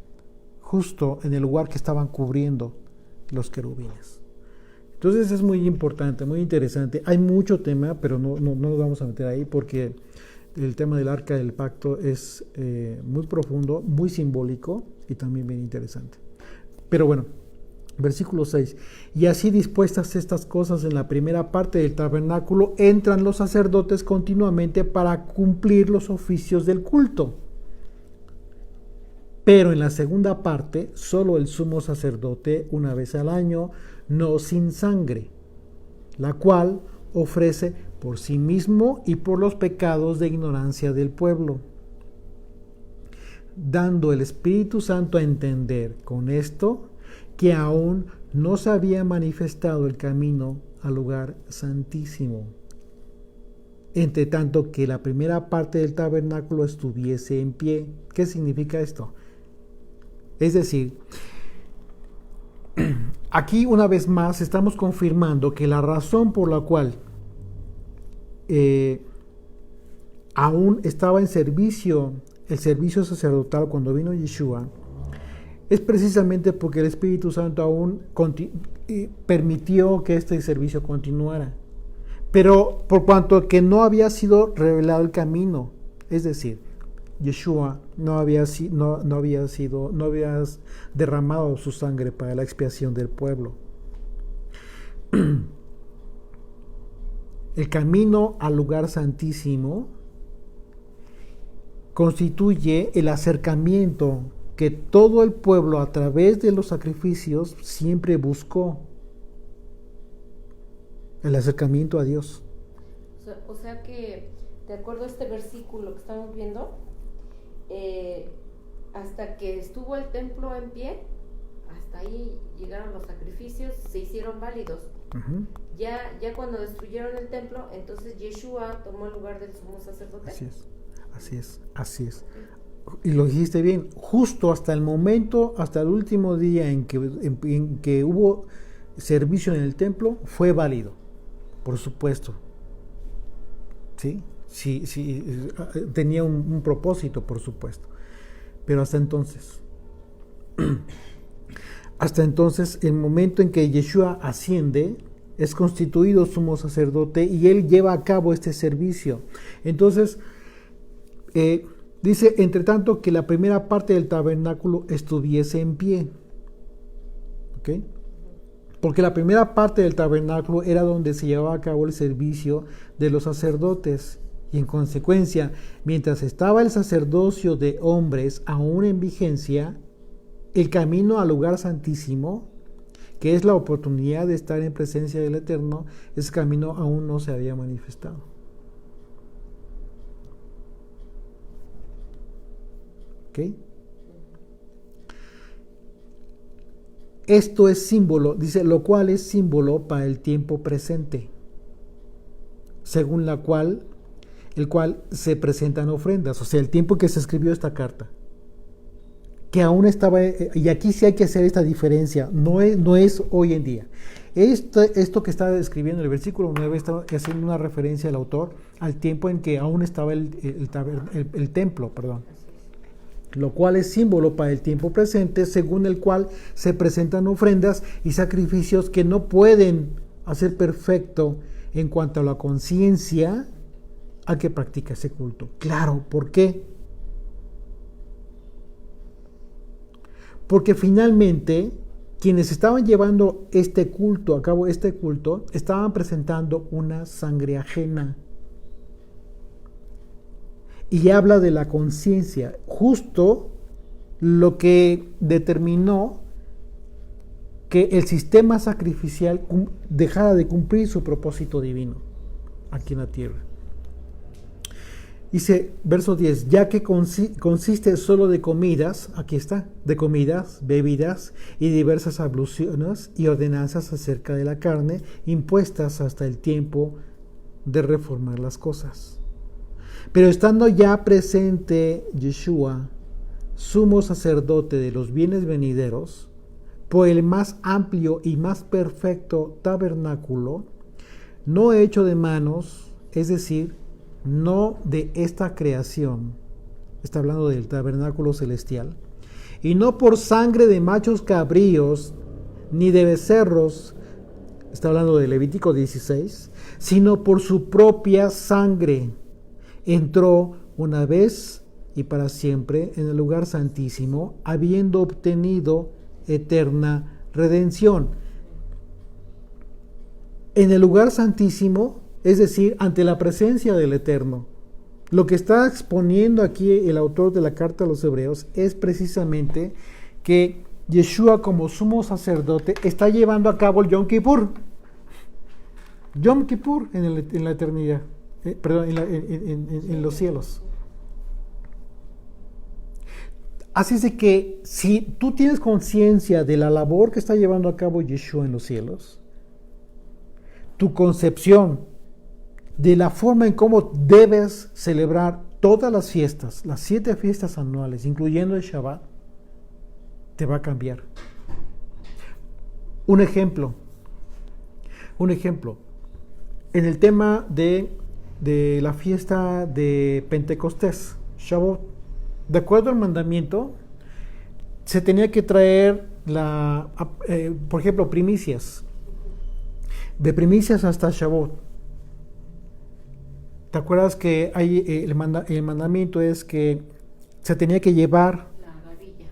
justo en el lugar que estaban cubriendo los querubines. Entonces es muy importante, muy interesante. Hay mucho tema, pero no nos vamos a meter ahí porque el tema del arca del pacto es muy profundo, muy simbólico y también bien interesante. Pero bueno, versículo 6. Y así dispuestas estas cosas en la primera parte del tabernáculo, entran los sacerdotes continuamente para cumplir los oficios del culto. Pero en la segunda parte, solo el sumo sacerdote una vez al año, no sin sangre, la cual ofrece por sí mismo y por los pecados de ignorancia del pueblo, dando el Espíritu Santo a entender con esto que aún no se había manifestado el camino al lugar santísimo, entre tanto que la primera parte del tabernáculo estuviese en pie. ¿Qué significa esto? Es decir, aquí una vez más estamos confirmando que la razón por la cual aún estaba en servicio, el servicio sacerdotal cuando vino Yeshua, es precisamente porque el Espíritu Santo aún permitió que este servicio continuara. Pero por cuanto que no había sido revelado el camino, es decir, Yeshua no había derramado su sangre para la expiación del pueblo. el camino al lugar santísimo constituye el acercamiento que todo el pueblo a través de los sacrificios siempre buscó, el acercamiento a Dios. O sea que, de acuerdo a este versículo que estamos viendo, hasta que estuvo el templo en pie, hasta ahí llegaron los sacrificios, se hicieron válidos. Uh-huh. Ya cuando destruyeron el templo, entonces Yeshua tomó el lugar del sumo sacerdote. Así es. Y lo dijiste bien, justo hasta el momento, hasta el último día en que hubo servicio en el templo, fue válido, por supuesto. Sí, tenía un propósito, por supuesto. Pero hasta entonces, el momento en que Yeshua asciende, es constituido sumo sacerdote y él lleva a cabo este servicio. Entonces, dice, entre tanto que la primera parte del tabernáculo estuviese en pie. ¿Ok? Porque la primera parte del tabernáculo era donde se llevaba a cabo el servicio de los sacerdotes. Y en consecuencia, mientras estaba el sacerdocio de hombres aún en vigencia, el camino al lugar santísimo, que es la oportunidad de estar en presencia del Eterno, ese camino aún no se había manifestado. ¿Ok? Esto es símbolo, dice, lo cual es símbolo para el tiempo presente, según el cual se presentan ofrendas, o sea, el tiempo que se escribió esta carta, que aún estaba, y aquí sí hay que hacer esta diferencia, no es hoy en día. Esto que está escribiendo el versículo 9 está haciendo una referencia al autor al tiempo en que aún estaba el templo, lo cual es símbolo para el tiempo presente, según el cual se presentan ofrendas y sacrificios que no pueden hacer perfecto en cuanto a la conciencia al que practica ese culto. Claro, ¿por qué? Porque finalmente quienes estaban llevando a cabo este culto, estaban presentando una sangre ajena. Y habla de la conciencia, justo lo que determinó que el sistema sacrificial dejara de cumplir su propósito divino aquí en la tierra. Dice, verso 10, ya que consiste solo de comidas, aquí está, de comidas, bebidas y diversas abluciones y ordenanzas acerca de la carne, impuestas hasta el tiempo de reformar las cosas. Pero estando ya presente Yeshua, sumo sacerdote de los bienes venideros, por el más amplio y más perfecto tabernáculo, no hecho de manos, es decir, no de esta creación, está hablando del tabernáculo celestial, y no por sangre de machos cabríos, ni de becerros, está hablando de Levítico 16, sino por su propia sangre, entró una vez y para siempre en el lugar santísimo, habiendo obtenido eterna redención. En el lugar santísimo, es decir, ante la presencia del Eterno. Lo que está exponiendo aquí el autor de la carta a los Hebreos es precisamente que Yeshua, como sumo sacerdote, está llevando a cabo el Yom Kippur. Yom Kippur en la eternidad, en los cielos. Así es de que si tú tienes conciencia de la labor que está llevando a cabo Yeshua en los cielos, tu concepción de la forma en cómo debes celebrar todas las fiestas, las 7 fiestas anuales, incluyendo el Shabbat, te va a cambiar. Un ejemplo, en el tema de la fiesta de Pentecostés, Shavuot, de acuerdo al mandamiento, se tenía que traer, por ejemplo, primicias, de primicias hasta Shavuot. ¿Te acuerdas que hay el mandamiento es que se tenía que llevar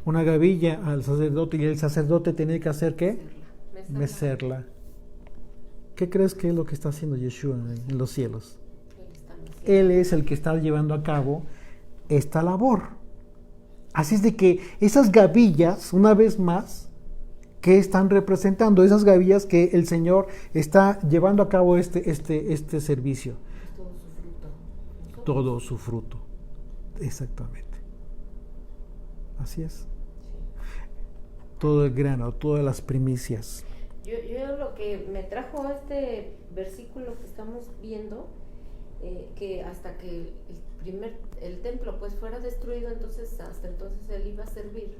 una gavilla al sacerdote y el sacerdote tenía que hacer ¿qué? Mecerla. ¿Qué crees que es lo que está haciendo Yeshua en los cielos? Él Él es el que está llevando a cabo esta labor. Así es de que esas gavillas, una vez más, ¿qué están representando? Esas gavillas que el Señor está llevando a cabo este servicio. todo su fruto. Todo su fruto. Exactamente. Así es. Sí. Todo el grano, todas las primicias. Yo lo que me trajo este versículo que estamos viendo, que hasta que el templo pues fuera destruido, entonces hasta entonces él iba a servir.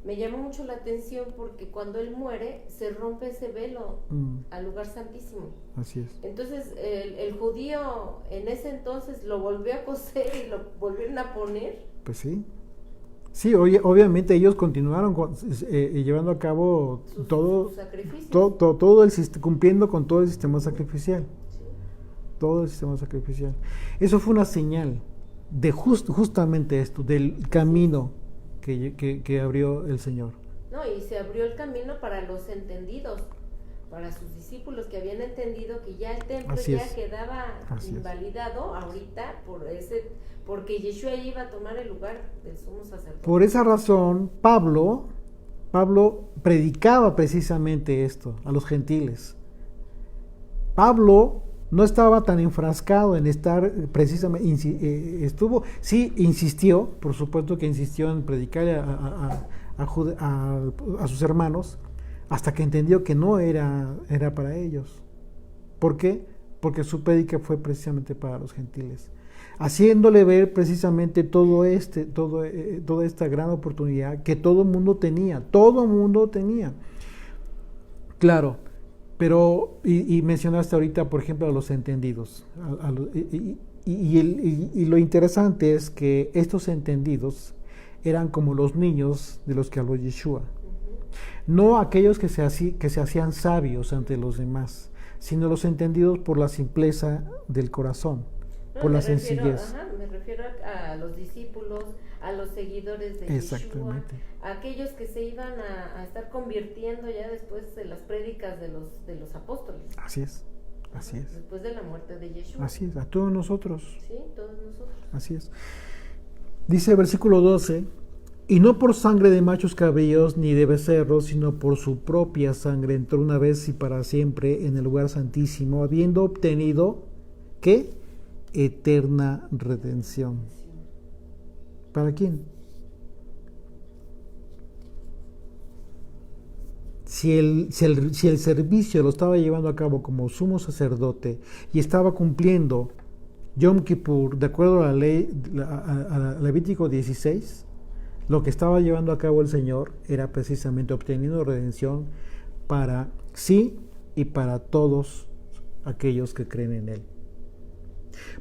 Me llamó mucho la atención porque cuando él muere se rompe ese velo al lugar santísimo. Así es. Entonces el judío en ese entonces lo volvió a coser y lo volvieron a poner. Pues sí. Sí, obviamente ellos continuaron llevando a cabo sus sacrificios. Cumpliendo con todo el sistema sacrificial. Sí. Todo el sistema sacrificial. Eso fue una señal de justamente esto, del camino que abrió el Señor. No, y se abrió el camino para los entendidos, para sus discípulos que habían entendido que ya el templo quedaba invalidado ahorita porque Yeshua iba a tomar el lugar del sumo sacerdote. Por esa razón, Pablo predicaba precisamente esto a los gentiles. Pablo no estaba tan enfrascado en estar precisamente, insistió, por supuesto que insistió en predicar a sus hermanos, hasta que entendió que no era para ellos. ¿Por qué? Porque su prédica fue precisamente para los gentiles, haciéndole ver precisamente toda esta gran oportunidad que todo el mundo tenía. Claro, pero, y mencionaste ahorita, por ejemplo, a los entendidos. Y lo interesante es que estos entendidos eran como los niños de los que habló Yeshua. No aquellos que se hacían sabios ante los demás, sino los entendidos por la simpleza del corazón, por la sencillez. Me refiero a los discípulos, a los seguidores de Yeshua, a aquellos que se iban a estar convirtiendo ya después de las prédicas de los apóstoles. Así es. Después de la muerte de Yeshua. Así es, a todos nosotros. Sí, todos nosotros. Así es. Dice versículo 12, y no por sangre de machos cabríos ni de becerros, sino por su propia sangre entró una vez y para siempre en el lugar santísimo, habiendo obtenido, ¿qué? Eterna redención. ¿Para quién? Si el servicio lo estaba llevando a cabo como sumo sacerdote y estaba cumpliendo Yom Kippur, de acuerdo a la ley, a Levítico 16, lo que estaba llevando a cabo el Señor era precisamente obteniendo redención para sí y para todos aquellos que creen en Él.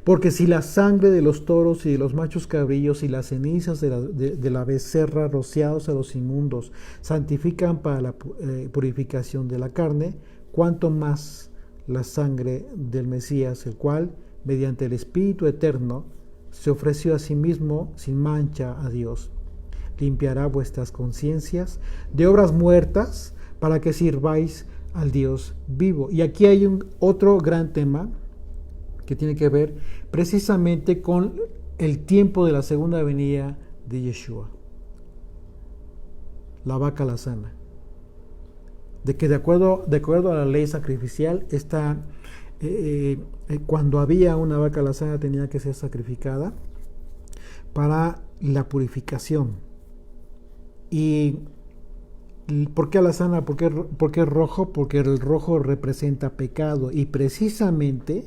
Porque si la sangre de los toros y de los machos cabrillos y las cenizas de la becerra rociados a los inmundos santifican para la purificación de la carne, cuánto más la sangre del Mesías, el cual, mediante el Espíritu Eterno, se ofreció a sí mismo sin mancha a Dios, limpiará vuestras conciencias de obras muertas para que sirváis al Dios vivo. Y aquí hay otro gran tema que tiene que ver precisamente con el tiempo de la segunda venida de Yeshua. La vaca lazana. De que de acuerdo a la ley sacrificial, cuando había una vaca lazana tenía que ser sacrificada para la purificación. ¿Y por qué alazana? ¿Por qué rojo? Porque el rojo representa pecado y precisamente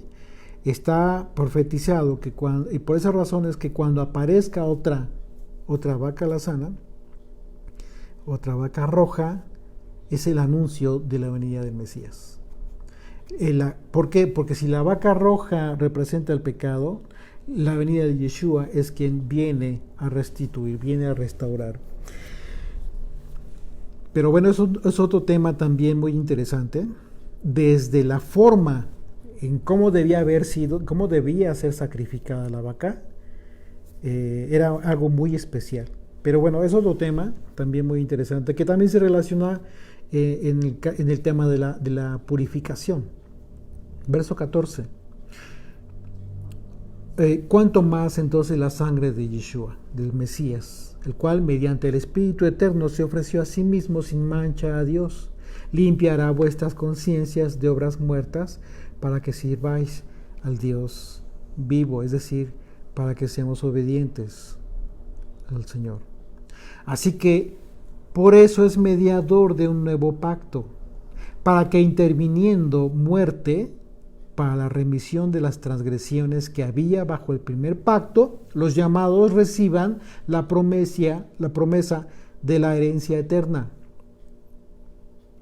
está profetizado que y por esa razón es que cuando aparezca otra vaca alazana, otra vaca roja, es el anuncio de la venida del Mesías. ¿Por qué? Porque si la vaca roja representa el pecado, la venida de Yeshua es quien viene a restituir, viene a restaurar. Pero bueno, eso es otro tema también muy interesante, desde la forma en cómo debía ser sacrificada la vaca, era algo muy especial. Pero bueno, es otro tema también muy interesante, que también se relaciona en el tema de la purificación. Verso 14. ¿Cuánto más entonces la sangre de Yeshua, del Mesías, el cual mediante el Espíritu Eterno se ofreció a sí mismo sin mancha a Dios, limpiará vuestras conciencias de obras muertas para que sirváis al Dios vivo, es decir, para que seamos obedientes al Señor? Así que por eso es mediador de un nuevo pacto, para que interviniendo muerte para la remisión de las transgresiones que había bajo el primer pacto, los llamados reciban la promesa de la herencia eterna.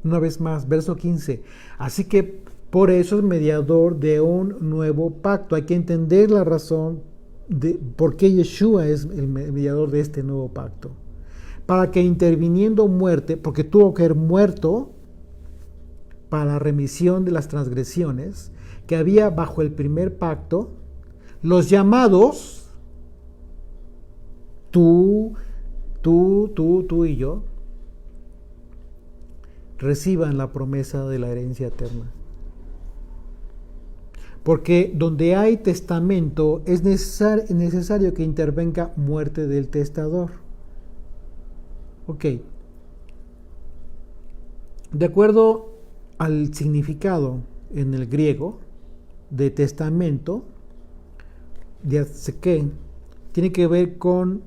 Una vez más, verso 15. Así que por eso es mediador de un nuevo pacto. Hay que entender la razón de por qué Yeshua es el mediador de este nuevo pacto. Para que interviniendo muerte, porque tuvo que haber muerto para la remisión de las transgresiones que había bajo el primer pacto, los llamados, tú y yo, reciban la promesa de la herencia eterna. Porque donde hay testamento es necesario que intervenga muerte del testador. Ok. De acuerdo al significado en el griego de testamento, diatheke, tiene que ver con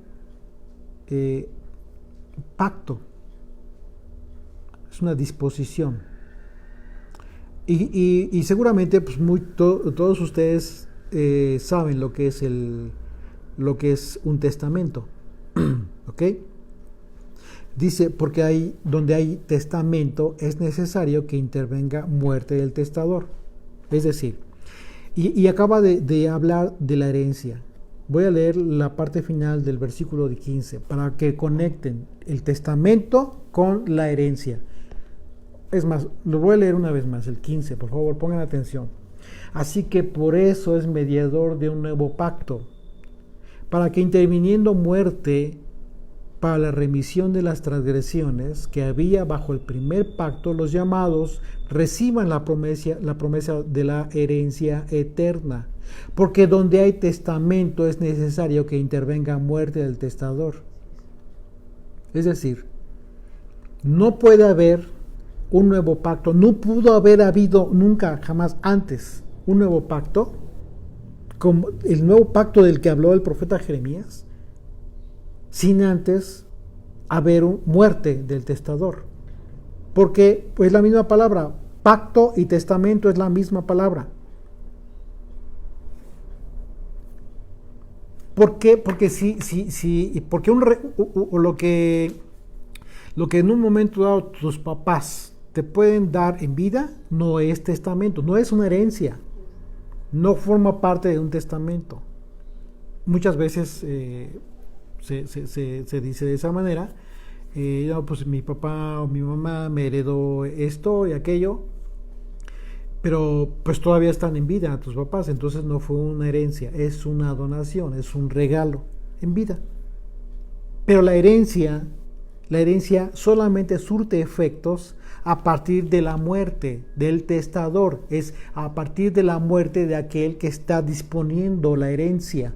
pacto. Es una disposición. Y seguramente pues todos ustedes saben lo que es un testamento. ¿Ok? Dice, porque donde hay testamento es necesario que intervenga muerte del testador. Es decir, y acaba de hablar de la herencia. Voy a leer la parte final del versículo 15 para que conecten el testamento con la herencia. Es más, lo voy a leer una vez más, el 15, por favor, pongan atención. Así que por eso es mediador de un nuevo pacto, para que interviniendo muerte para la remisión de las transgresiones que había bajo el primer pacto, los llamados reciban la promesa de la herencia eterna. Porque donde hay testamento es necesario que intervenga muerte del testador. Es decir, no puede haber un nuevo pacto, no pudo haber habido nunca, jamás antes, un nuevo pacto, como el nuevo pacto del que habló el profeta Jeremías, sin antes haber muerte del testador. Porque pues la misma palabra, pacto y testamento es la misma palabra. ¿Por qué? Porque porque lo que en un momento dado tus papás te pueden dar en vida no es testamento, no es una herencia, no forma parte de un testamento. Muchas veces se dice de esa manera, no, pues mi papá o mi mamá me heredó esto y aquello, pero pues todavía están en vida tus papás, entonces no fue una herencia, es una donación, es un regalo en vida. Pero la herencia solamente surte efectos a partir de la muerte del testador, es a partir de la muerte de aquel que está disponiendo la herencia.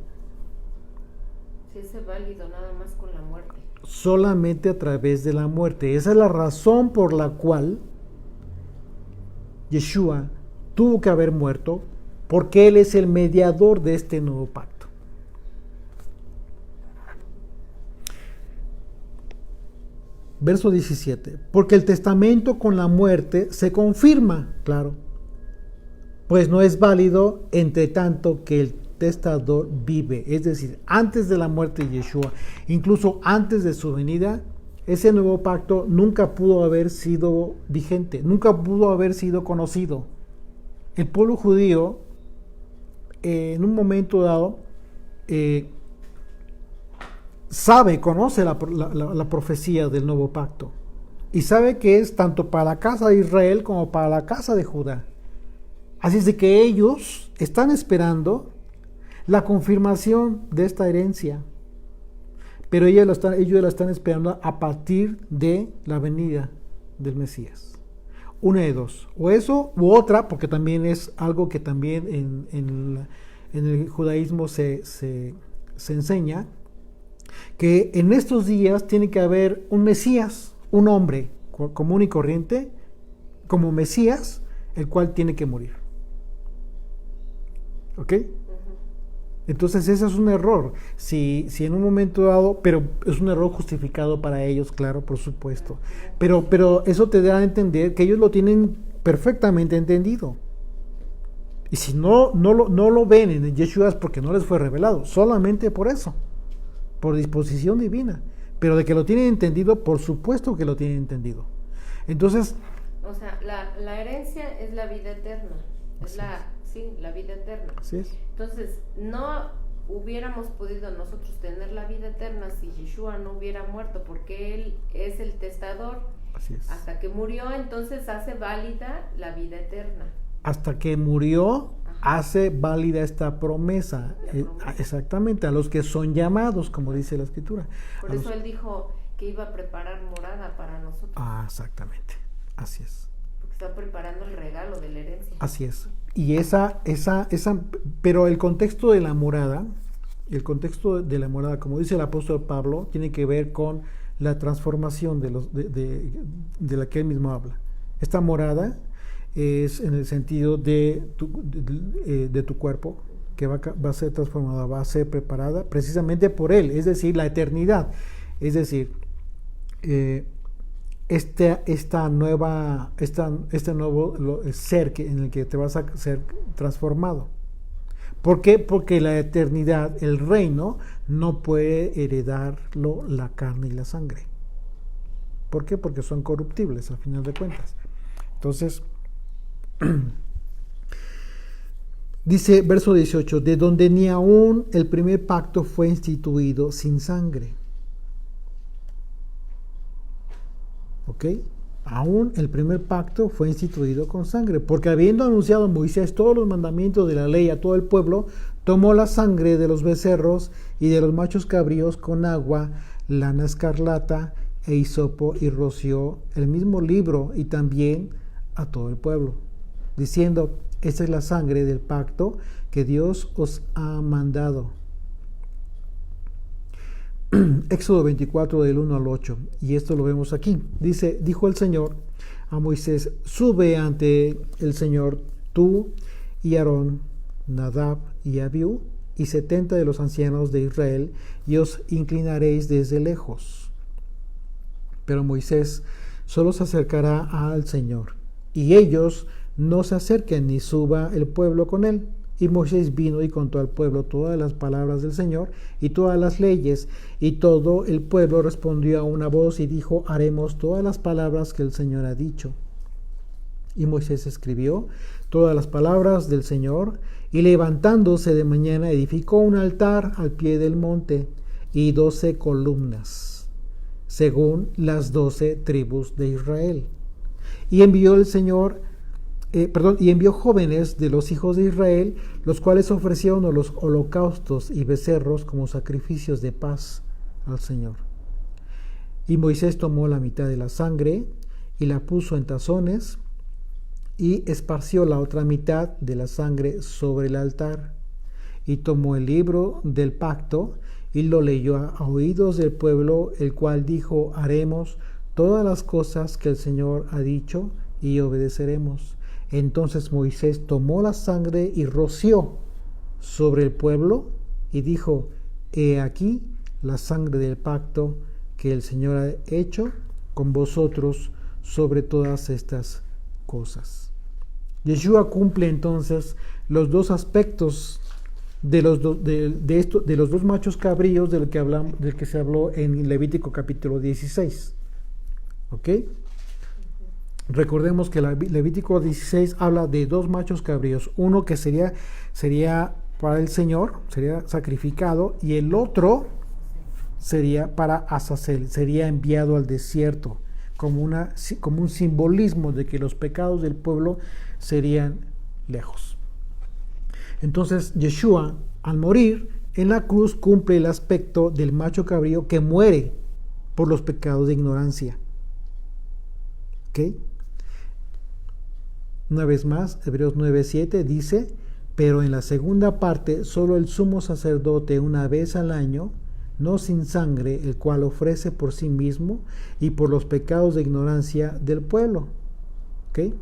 Sí, es válido nada más con la muerte. Solamente a través de la muerte. Esa es la razón por la cual Yeshua tuvo que haber muerto, porque Él es el mediador de este nuevo pacto. Verso 17. Porque el testamento con la muerte se confirma, claro, pues no es válido entre tanto que el testador vive. Es decir, antes de la muerte de Yeshua, incluso antes de su venida, ese nuevo pacto nunca pudo haber sido vigente, nunca pudo haber sido conocido. El pueblo judío, en un momento dado, conoce la profecía del nuevo pacto y sabe que es tanto para la casa de Israel como para la casa de Judá. Así es de que ellos están esperando la confirmación de esta herencia, pero ellos la están esperando a partir de la venida del Mesías. una de dos, o eso u otra, porque también es algo que también en el judaísmo se enseña, que en estos días tiene que haber un Mesías, un hombre común y corriente, como Mesías, el cual tiene que morir. ¿Ok? Entonces ese es un error. Si en un momento dado, pero es un error justificado para ellos, claro, por supuesto. Pero eso te da a entender que ellos lo tienen perfectamente entendido. Y si no lo ven en Yeshua es porque no les fue revelado, solamente por eso, por disposición divina. Pero de que lo tienen entendido, por supuesto que lo tienen entendido. Entonces, o sea, la herencia es la vida eterna, la vida eterna. Así es. Entonces, no hubiéramos podido nosotros tener la vida eterna si Yeshua no hubiera muerto, porque Él es el testador. Así es. Hasta que murió, entonces hace válida la vida eterna. Hasta que murió, hace válida esta promesa. Exactamente, a los que son llamados, como dice la Escritura. Por eso Él dijo que iba a preparar morada para nosotros. Exactamente, así es. Porque está preparando el regalo de la herencia. Así es. Y pero el contexto de la morada, como dice el apóstol Pablo, tiene que ver con la transformación de la que él mismo habla. Esta morada es en el sentido de tu cuerpo, que va a ser transformada, va a ser preparada precisamente por él, es decir, la eternidad. Es decir, este nuevo ser en el que te vas a ser transformado. ¿Por qué? Porque la eternidad, el reino, no puede heredarlo la carne y la sangre. ¿Por qué? Porque son corruptibles, al final de cuentas. Entonces, dice verso 18, de donde ni aún el primer pacto fue instituido sin sangre. ¿Ok? Aún el primer pacto fue instituido con sangre, porque habiendo anunciado Moisés todos los mandamientos de la ley a todo el pueblo, tomó la sangre de los becerros y de los machos cabríos con agua, lana escarlata e hisopo y roció el mismo libro y también a todo el pueblo, diciendo, esta es la sangre del pacto que Dios os ha mandado. Éxodo 24 del 1 al 8, y esto lo vemos aquí. Dice, dijo el Señor a Moisés, sube ante el Señor tú y Aarón, Nadab y Abiú, y 70 de los ancianos de Israel, y os inclinaréis desde lejos. Pero Moisés solo se acercará al Señor, y ellos no se acerquen ni suba el pueblo con él. Y Moisés vino y contó al pueblo todas las palabras del Señor y todas las leyes, y todo el pueblo respondió a una voz y dijo, haremos todas las palabras que el Señor ha dicho. Y Moisés escribió todas las palabras del Señor, y levantándose de mañana edificó un altar al pie del monte y 12 columnas, según las 12 tribus de Israel. Y envió el Señor y envió jóvenes de los hijos de Israel, los cuales ofrecieron los holocaustos y becerros como sacrificios de paz al Señor. Y Moisés tomó la mitad de la sangre y la puso en tazones y esparció la otra mitad de la sangre sobre el altar. Y tomó el libro del pacto y lo leyó a oídos del pueblo, el cual dijo, haremos todas las cosas que el Señor ha dicho y obedeceremos. Entonces Moisés tomó la sangre y roció sobre el pueblo y dijo, he aquí la sangre del pacto que el Señor ha hecho con vosotros sobre todas estas cosas. Yeshua cumple entonces los dos aspectos de los dos machos cabríos del que se habló en Levítico capítulo 16. ¿Ok? Recordemos que Levítico 16 habla de dos machos cabríos, uno que sería para el Señor, sería sacrificado, y el otro sería para Azazel, sería enviado al desierto, como un simbolismo de que los pecados del pueblo serían lejos. Entonces Yeshua, al morir en la cruz, cumple el aspecto del macho cabrío que muere por los pecados de ignorancia. ¿Ok? Una vez más, Hebreos 9:7 dice, pero en la segunda parte, solo el sumo sacerdote una vez al año, no sin sangre, el cual ofrece por sí mismo y por los pecados de ignorancia del pueblo. ¿Okay?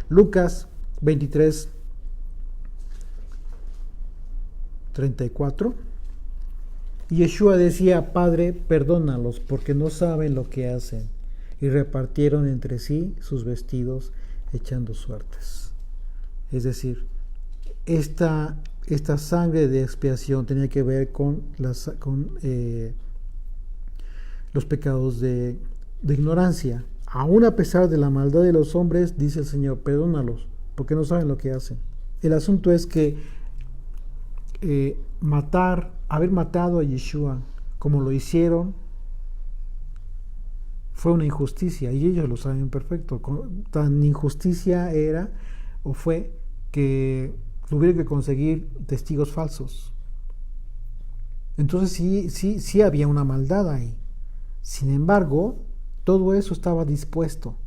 Lucas 23:34. Yeshua decía, Padre, perdónalos, porque no saben lo que hacen. Y repartieron entre sí sus vestidos, echando suertes. Es decir, esta sangre de expiación tenía que ver con los pecados de ignorancia. Aún a pesar de la maldad de los hombres, dice el Señor, perdónalos, porque no saben lo que hacen. El asunto es que haber matado a Yeshua como lo hicieron, fue una injusticia, y ellos lo saben perfecto. Tan injusticia era o fue que tuvieron que conseguir testigos falsos. Entonces sí había una maldad ahí. Sin embargo, todo eso estaba dispuesto,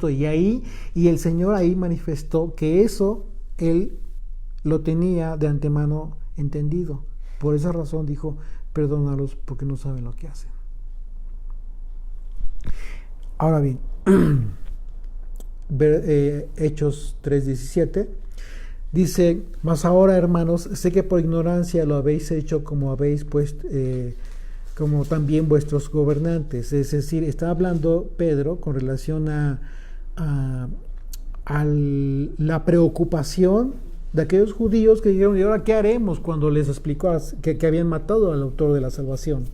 y el Señor ahí manifestó que eso Él lo tenía de antemano entendido. Por esa razón dijo, perdónalos porque no saben lo que hacen. Ahora bien, Hechos 3:17 dice, mas ahora, hermanos, sé que por ignorancia lo habéis hecho como habéis puesto, como también vuestros gobernantes. Es decir, está hablando Pedro con relación a la preocupación de aquellos judíos que dijeron, ¿y ahora qué haremos? Cuando les explicó que habían matado al autor de la salvación.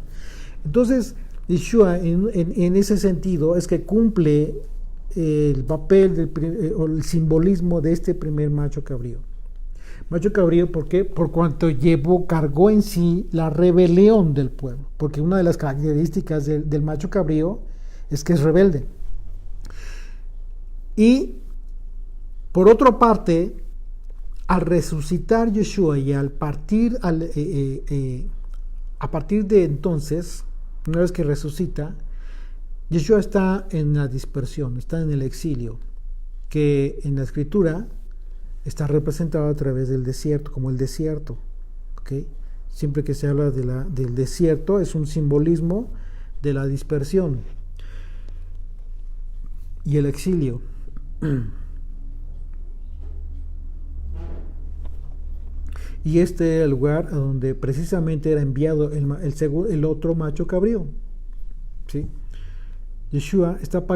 Entonces, Yeshua, en ese sentido, es que cumple el papel o el simbolismo de este primer macho cabrío. Macho cabrío, ¿por qué? Por cuanto cargó en sí la rebelión del pueblo. Porque una de las características del macho cabrío es que es rebelde. Y, por otra parte, al resucitar Yeshua y a partir de entonces, una vez que resucita, Yeshua está en la dispersión, está en el exilio, que en la escritura está representado a través del desierto, como el desierto. ¿Okay? Siempre que se habla del desierto es un simbolismo de la dispersión y el exilio. Y este era el lugar a donde precisamente era enviado el otro macho cabrío. ¿Sí? Yeshua está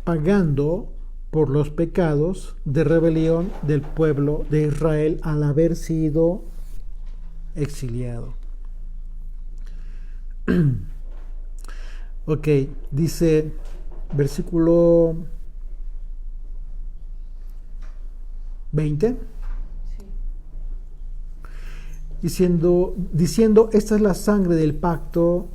pagando por los pecados de rebelión del pueblo de Israel al haber sido exiliado. Ok, dice versículo 20. Diciendo, esta es la sangre del pacto,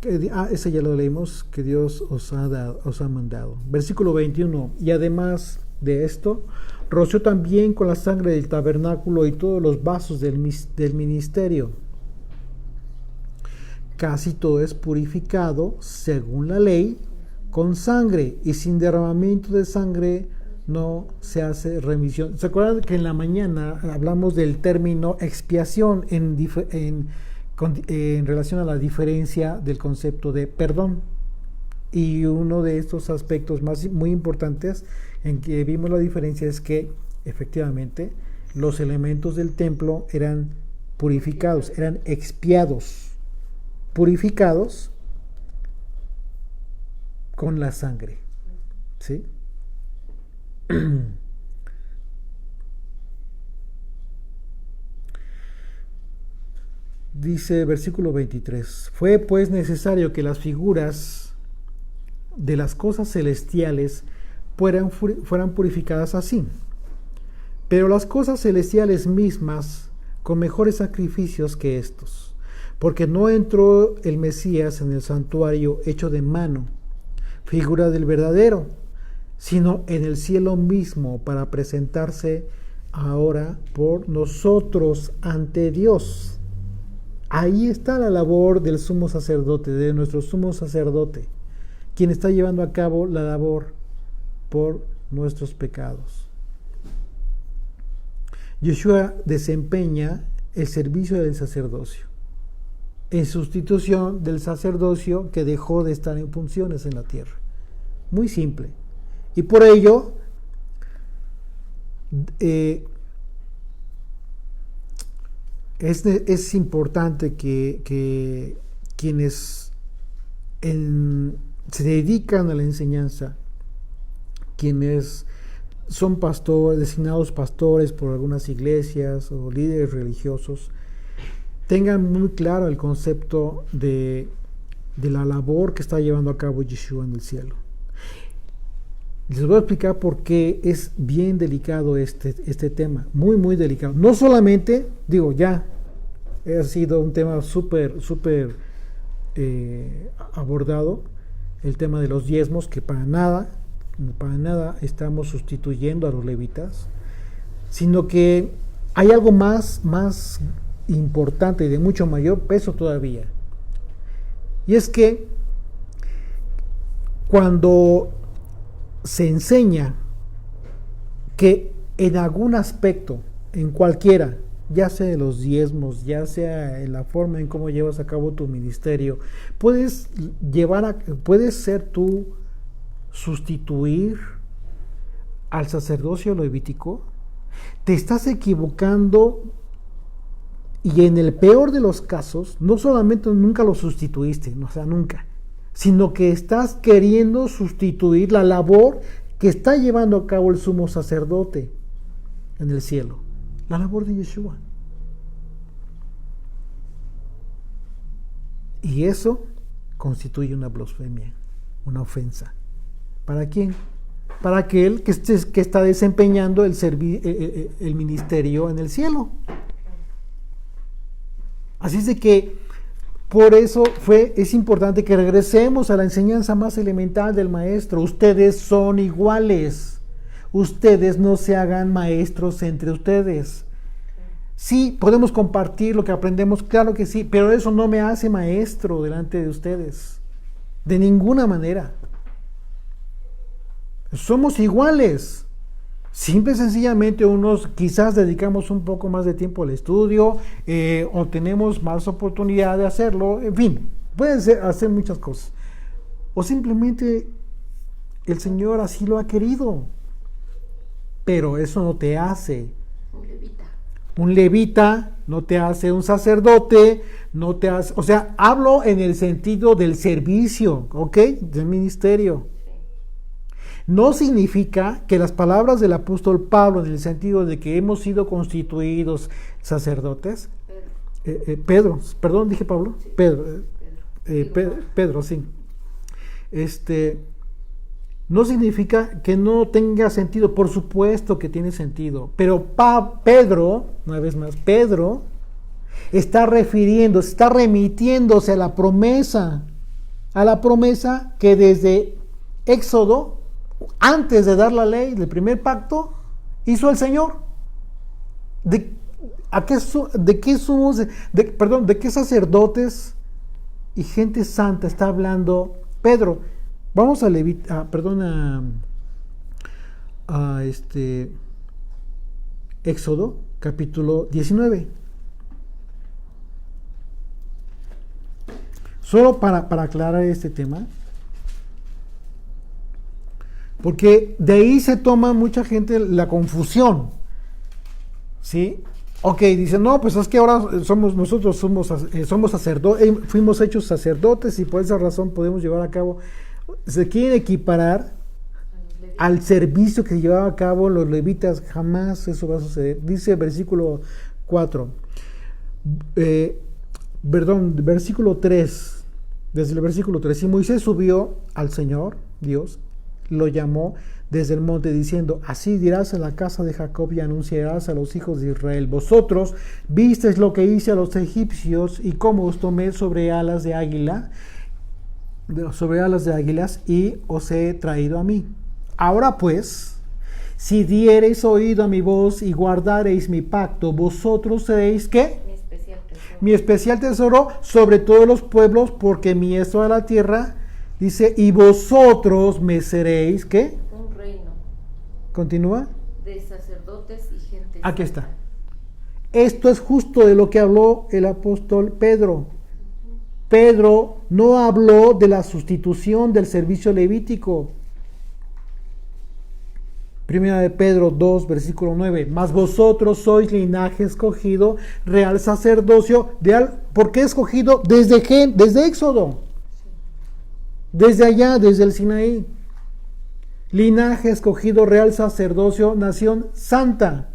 ese ya lo leímos, que Dios os ha mandado. Versículo 21, y además de esto, roció también con la sangre del tabernáculo y todos los vasos del ministerio. Casi todo es purificado, según la ley, con sangre, y sin derramamiento de sangre no se hace remisión. ¿Se acuerdan que en la mañana hablamos del término expiación en relación a la diferencia del concepto de perdón? Y uno de estos aspectos muy importantes en que vimos la diferencia es que efectivamente los elementos del templo eran purificados, eran expiados, purificados con la sangre. ¿Sí? Dice versículo 23, fue pues necesario que las figuras de las cosas celestiales fueran purificadas así, pero las cosas celestiales mismas con mejores sacrificios que estos, porque no entró el Mesías en el santuario hecho de mano, figura del verdadero, sino en el cielo mismo, para presentarse ahora por nosotros ante Dios. Ahí está la labor del sumo sacerdote, de nuestro sumo sacerdote, quien está llevando a cabo la labor por nuestros pecados. Yeshua desempeña el servicio del sacerdocio en sustitución del sacerdocio que dejó de estar en funciones en la tierra. Muy simple. Y por ello, es importante que quienes se dedican a la enseñanza, quienes son pastores, designados pastores por algunas iglesias o líderes religiosos, tengan muy claro el concepto de la labor que está llevando a cabo Yeshua en el cielo. Les voy a explicar por qué es bien delicado este tema, muy, muy delicado. No solamente, ya ha sido un tema súper abordado, el tema de los diezmos, que para nada estamos sustituyendo a los levitas, sino que hay algo más importante y de mucho mayor peso todavía. Y es que cuando se enseña que en algún aspecto, en cualquiera, ya sea de los diezmos, ya sea en la forma en cómo llevas a cabo tu ministerio, puedes ser tú sustituir al sacerdocio levítico, te estás equivocando. Y en el peor de los casos, no solamente nunca lo sustituiste, nunca, sino que estás queriendo sustituir la labor que está llevando a cabo el sumo sacerdote en el cielo, la labor de Yeshua. Y eso constituye una blasfemia, una ofensa. ¿Para quién? Para aquel que está desempeñando el ministerio en el cielo. Así es de que por eso es importante que regresemos a la enseñanza más elemental del maestro. Ustedes son iguales. Ustedes no se hagan maestros entre ustedes. Sí, podemos compartir lo que aprendemos, claro que sí, pero eso no me hace maestro delante de ustedes. De ninguna manera. Somos iguales. Simple y sencillamente unos quizás dedicamos un poco más de tiempo al estudio o tenemos más oportunidad de hacerlo, en fin, pueden hacer muchas cosas. O simplemente el Señor así lo ha querido. Pero eso no te hace un levita, no te hace un sacerdote, no te hace, hablo en el sentido del servicio, ¿ok? Del ministerio. No significa que las palabras del apóstol Pablo, en el sentido de que hemos sido constituidos sacerdotes, Pedro, perdón, dije Pablo, sí. Pedro, sí. No significa que no tenga sentido, por supuesto que tiene sentido, pero Pedro, una vez más, Pedro está remitiéndose a la promesa que desde Éxodo, antes de dar la ley del primer pacto, hizo el Señor. ¿De qué sacerdotes y gente santa está hablando Pedro? Vamos a Éxodo, capítulo 19. Solo para aclarar este tema. Porque de ahí se toma mucha gente la confusión, ¿sí? Ok, dicen, no, pues es que ahora somos sacerdotes, fuimos hechos sacerdotes y por esa razón podemos llevar a cabo, se quieren equiparar al servicio que llevaba a cabo los levitas. Jamás eso va a suceder. Dice versículo 4, versículo 3, desde el versículo 3, y Moisés subió al Señor, Dios, lo llamó desde el monte diciendo, así dirás a la casa de Jacob y anunciarás a los hijos de Israel, vosotros visteis lo que hice a los egipcios y cómo os tomé sobre alas de águilas y os he traído a mí. Ahora pues, si diereis oído a mi voz y guardareis mi pacto, vosotros seréis ¿qué? Mi especial tesoro sobre todos los pueblos, porque mi es toda la tierra. Dice, y vosotros me seréis, ¿qué? Un reino. Continúa. De sacerdotes y gente. Aquí está. Esto es justo de lo que habló el apóstol Pedro. Pedro no habló de la sustitución del servicio levítico. Primera de Pedro 2, versículo 9. Mas vosotros sois linaje escogido, real sacerdocio. ¿Por qué escogido? Desde Éxodo. Desde allá, desde el Sinaí. Linaje escogido, real sacerdocio, nación santa.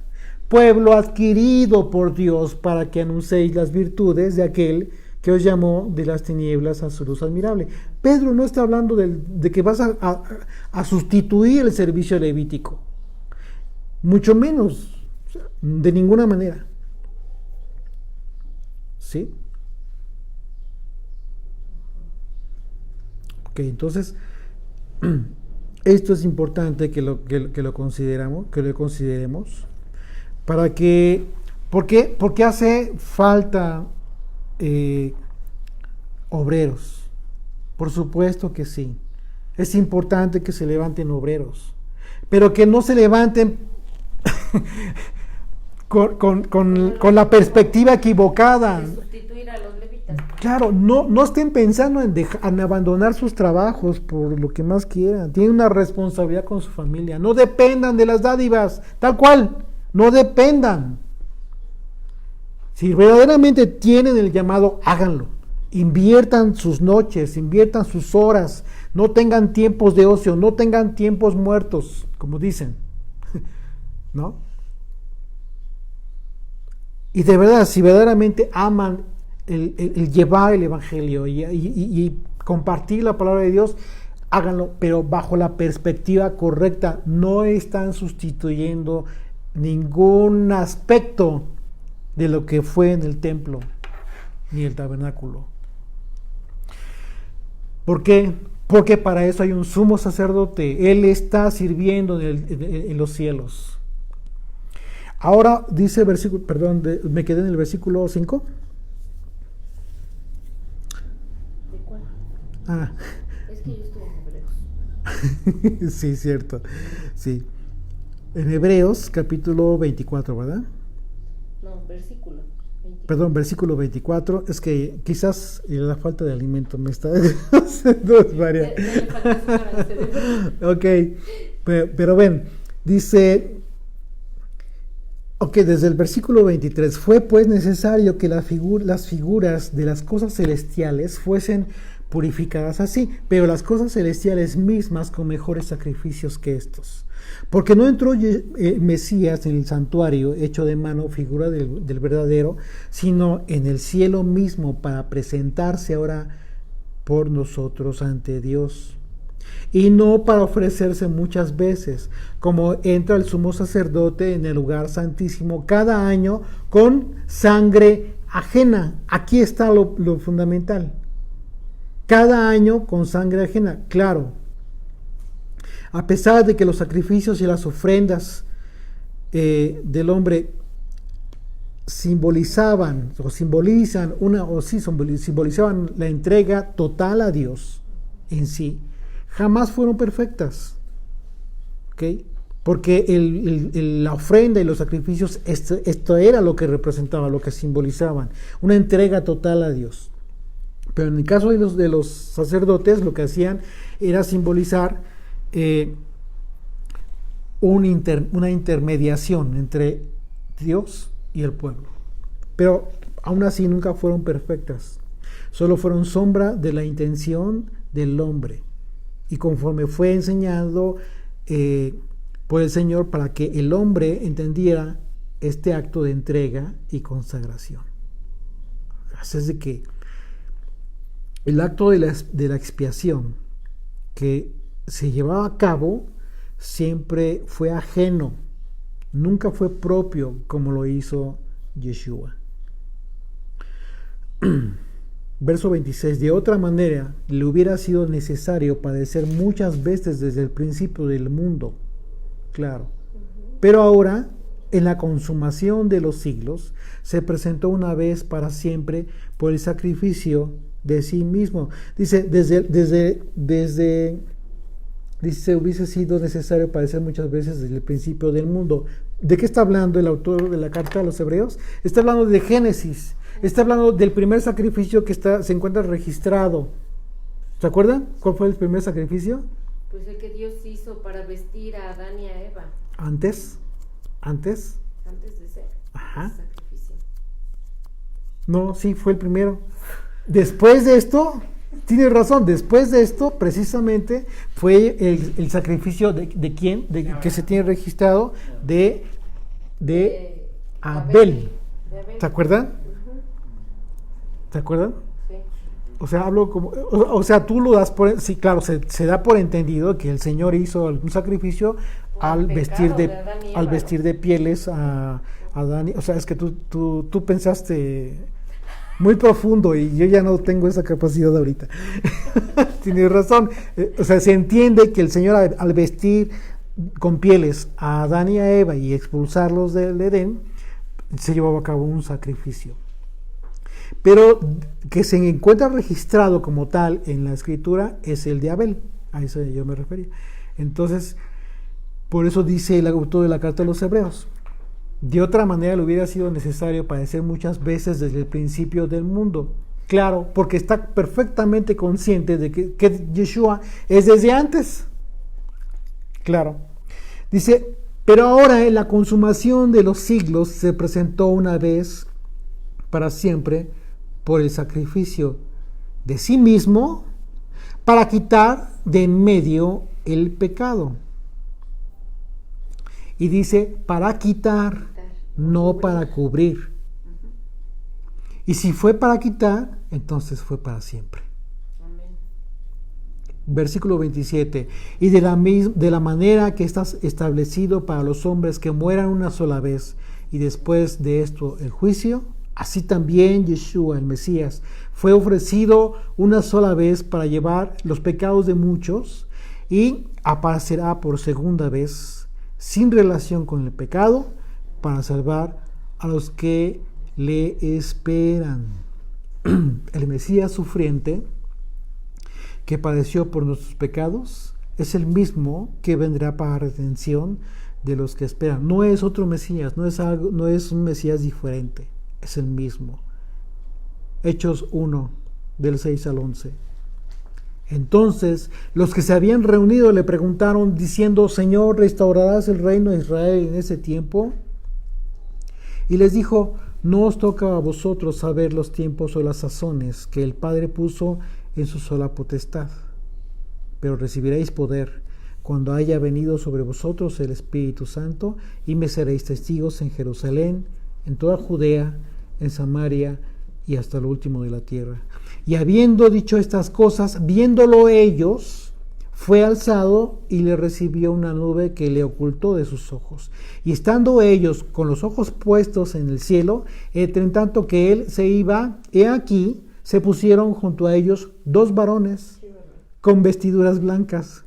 Pueblo adquirido por Dios para que anunciéis las virtudes de aquel que os llamó de las tinieblas a su luz admirable. Pedro no está hablando de que vas a sustituir el servicio levítico. Mucho menos, de ninguna manera. ¿Sí? Ok, entonces, esto es importante que lo consideremos, para que, porque hace falta obreros. Por supuesto que sí. Es importante que se levanten obreros, pero que no se levanten con la perspectiva equivocada. De sustituir a los levitas. Claro, no estén pensando en abandonar sus trabajos por lo que más quieran. Tienen una responsabilidad con su familia. No dependan de las dádivas, tal cual. No dependan. Si verdaderamente tienen el llamado, háganlo. Inviertan sus noches, inviertan sus horas. No tengan tiempos de ocio, no tengan tiempos muertos, como dicen. ¿No? Y de verdad, si verdaderamente aman el llevar el evangelio y compartir la palabra de Dios, háganlo, pero bajo la perspectiva correcta. No están sustituyendo ningún aspecto de lo que fue en el templo ni el tabernáculo. ¿Por qué? Porque para eso hay un sumo sacerdote. Él está sirviendo en los cielos. Ahora dice el versículo, perdón, me quedé en el versículo 5. ¿De cuál? Ah. Es que yo estoy en Hebreos. Sí, cierto. Sí. En Hebreos, capítulo 24, ¿verdad? No, versículo 24. Perdón, versículo 24. Es que quizás la falta de alimento me está haciendo varias. Ok, pero ven, dice... Ok, desde el versículo 23, fue pues necesario que las figuras de las cosas celestiales fuesen purificadas así, pero las cosas celestiales mismas con mejores sacrificios que estos. Porque no entró Mesías en el santuario hecho de mano, figura del verdadero, sino en el cielo mismo para presentarse ahora por nosotros ante Dios. Y no para ofrecerse muchas veces, como entra el sumo sacerdote en el lugar santísimo cada año con sangre ajena. Aquí está lo fundamental. Cada año con sangre ajena, claro. A pesar de que los sacrificios y las ofrendas del hombre simbolizaban la entrega total a Dios en sí, jamás fueron perfectas, ¿ok? Porque la ofrenda y los sacrificios, esto era lo que representaba, lo que simbolizaban, una entrega total a Dios. Pero en el caso de los sacerdotes, lo que hacían era simbolizar una intermediación entre Dios y el pueblo. Pero aún así nunca fueron perfectas, solo fueron sombra de la intención del hombre. Y conforme fue enseñado por el Señor para que el hombre entendiera este acto de entrega y consagración. Así es de que el acto de la expiación que se llevaba a cabo siempre fue ajeno, nunca fue propio como lo hizo Yeshua. Verso 26, de otra manera le hubiera sido necesario padecer muchas veces desde el principio del mundo, claro, pero ahora en la consumación de los siglos se presentó una vez para siempre por el sacrificio de sí mismo. Dice, desde Dice, hubiese sido necesario padecer muchas veces desde el principio del mundo. ¿De qué está hablando el autor de la carta a los Hebreos? Está hablando de Génesis. Está hablando del primer sacrificio que se encuentra registrado. ¿Se acuerdan? ¿Cuál fue el primer sacrificio? Pues el que Dios hizo para vestir a Adán y a Eva. Antes de ser Ajá. sacrificio. No, sí, fue el primero. Después de esto, tienes razón, después de esto, precisamente, fue el sacrificio de quién, que se tiene registrado, de Abel. ¿Se acuerdan? Uh-huh. ¿Se acuerdan? Sí. O sea, hablo como, o sea, tú lo das por, sí, claro, se da por entendido que el Señor hizo un sacrificio al vestir de pieles a Adán. O sea, es que tú pensaste muy profundo y yo ya no tengo esa capacidad ahorita. Tienes razón. O sea, se entiende que el Señor al vestir con pieles a Adán y a Eva y expulsarlos del Edén, se llevaba a cabo un sacrificio. Pero que se encuentra registrado como tal en la Escritura es el de Abel. A eso yo me refería. Entonces, por eso dice el autor de la carta a los Hebreos. De otra manera le hubiera sido necesario padecer muchas veces desde el principio del mundo. Claro, porque está perfectamente consciente de que Yeshua es desde antes. Claro. Dice, pero ahora en la consumación de los siglos se presentó una vez para siempre por el sacrificio de sí mismo para quitar de en medio el pecado. Y dice, para quitar, no para cubrir. Y si fue para quitar, entonces fue para siempre. Amén. Versículo 27. Y de la manera que está establecido para los hombres que mueran una sola vez, y después de esto el juicio, así también Yeshua, el Mesías, fue ofrecido una sola vez para llevar los pecados de muchos, y aparecerá por segunda vez, sin relación con el pecado, para salvar a los que le esperan. El Mesías sufriente que padeció por nuestros pecados es el mismo que vendrá para redención de los que esperan. No es otro Mesías, no es un Mesías diferente, es el mismo. Hechos 1, del 6 al 11. Entonces los que se habían reunido le preguntaron diciendo, Señor, ¿restaurarás el reino de Israel en ese tiempo? Y les dijo, no os toca a vosotros saber los tiempos o las sazones que el Padre puso en su sola potestad, pero recibiréis poder cuando haya venido sobre vosotros el Espíritu Santo, y me seréis testigos en Jerusalén, en toda Judea, en Samaria y hasta lo último de la tierra. Y habiendo dicho estas cosas, viéndolo ellos, fue alzado y le recibió una nube que le ocultó de sus ojos. Y estando ellos con los ojos puestos en el cielo, entre tanto que él se iba, he aquí, se pusieron junto a ellos dos varones con vestiduras blancas,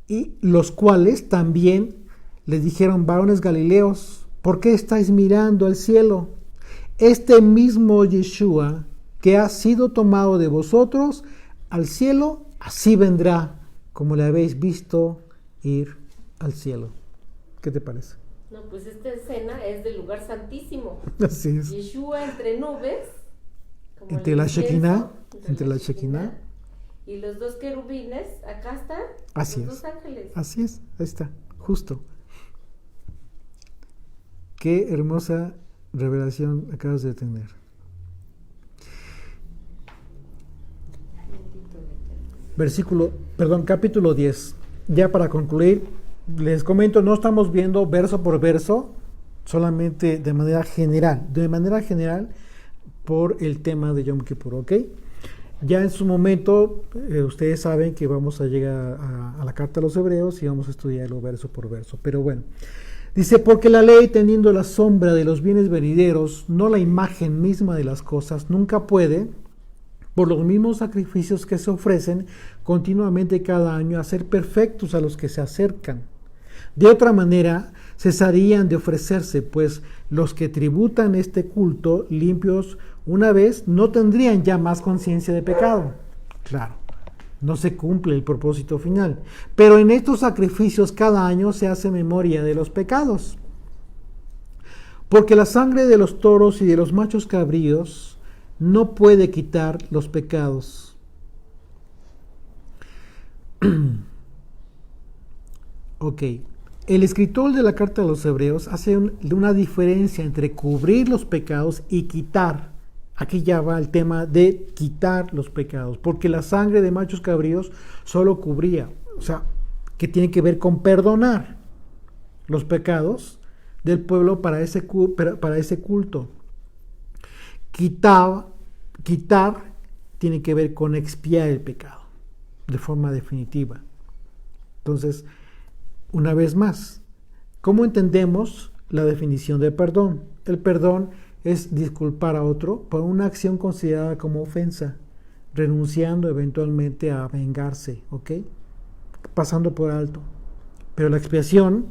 y los cuales también les dijeron, varones galileos, ¿por qué estáis mirando al cielo? Este mismo Yeshua que ha sido tomado de vosotros al cielo, así vendrá, como le habéis visto ir al cielo. ¿Qué te parece? No, pues esta escena es del lugar santísimo. Así es. Yeshua entre nubes, como Entre la Shekinah, entre la Shekinah. Y los dos querubines, acá están, Así los es. dos ángeles. Así es, ahí está, justo. Qué hermosa revelación acabas de tener. Capítulo 10. Ya para concluir, les comento, no estamos viendo verso por verso, solamente de manera general por el tema de Yom Kippur, ¿ok? Ya en su momento, ustedes saben que vamos a llegar a la carta a los Hebreos y vamos a estudiarlo verso por verso, pero bueno. Dice, porque la ley, teniendo la sombra de los bienes venideros, no la imagen misma de las cosas, nunca puede, por los mismos sacrificios que se ofrecen continuamente cada año, hacer perfectos a los que se acercan. De otra manera, cesarían de ofrecerse, pues los que tributan este culto limpios una vez no tendrían ya más conciencia de pecado. Claro, no se cumple el propósito final. Pero en estos sacrificios cada año se hace memoria de los pecados. Porque la sangre de los toros y de los machos cabríos no puede quitar los pecados. Ok. El escritor de la carta a los Hebreos hace una diferencia entre cubrir los pecados y quitar. Aquí ya va el tema de quitar los pecados, porque la sangre de machos cabríos solo cubría, o sea, que tiene que ver con perdonar los pecados del pueblo para ese culto. Quitar tiene que ver con expiar el pecado de forma definitiva. Entonces, una vez más, ¿cómo entendemos la definición de perdón? El perdón es disculpar a otro por una acción considerada como ofensa, renunciando eventualmente a vengarse, ¿ok? Pasando por alto. Pero la expiación,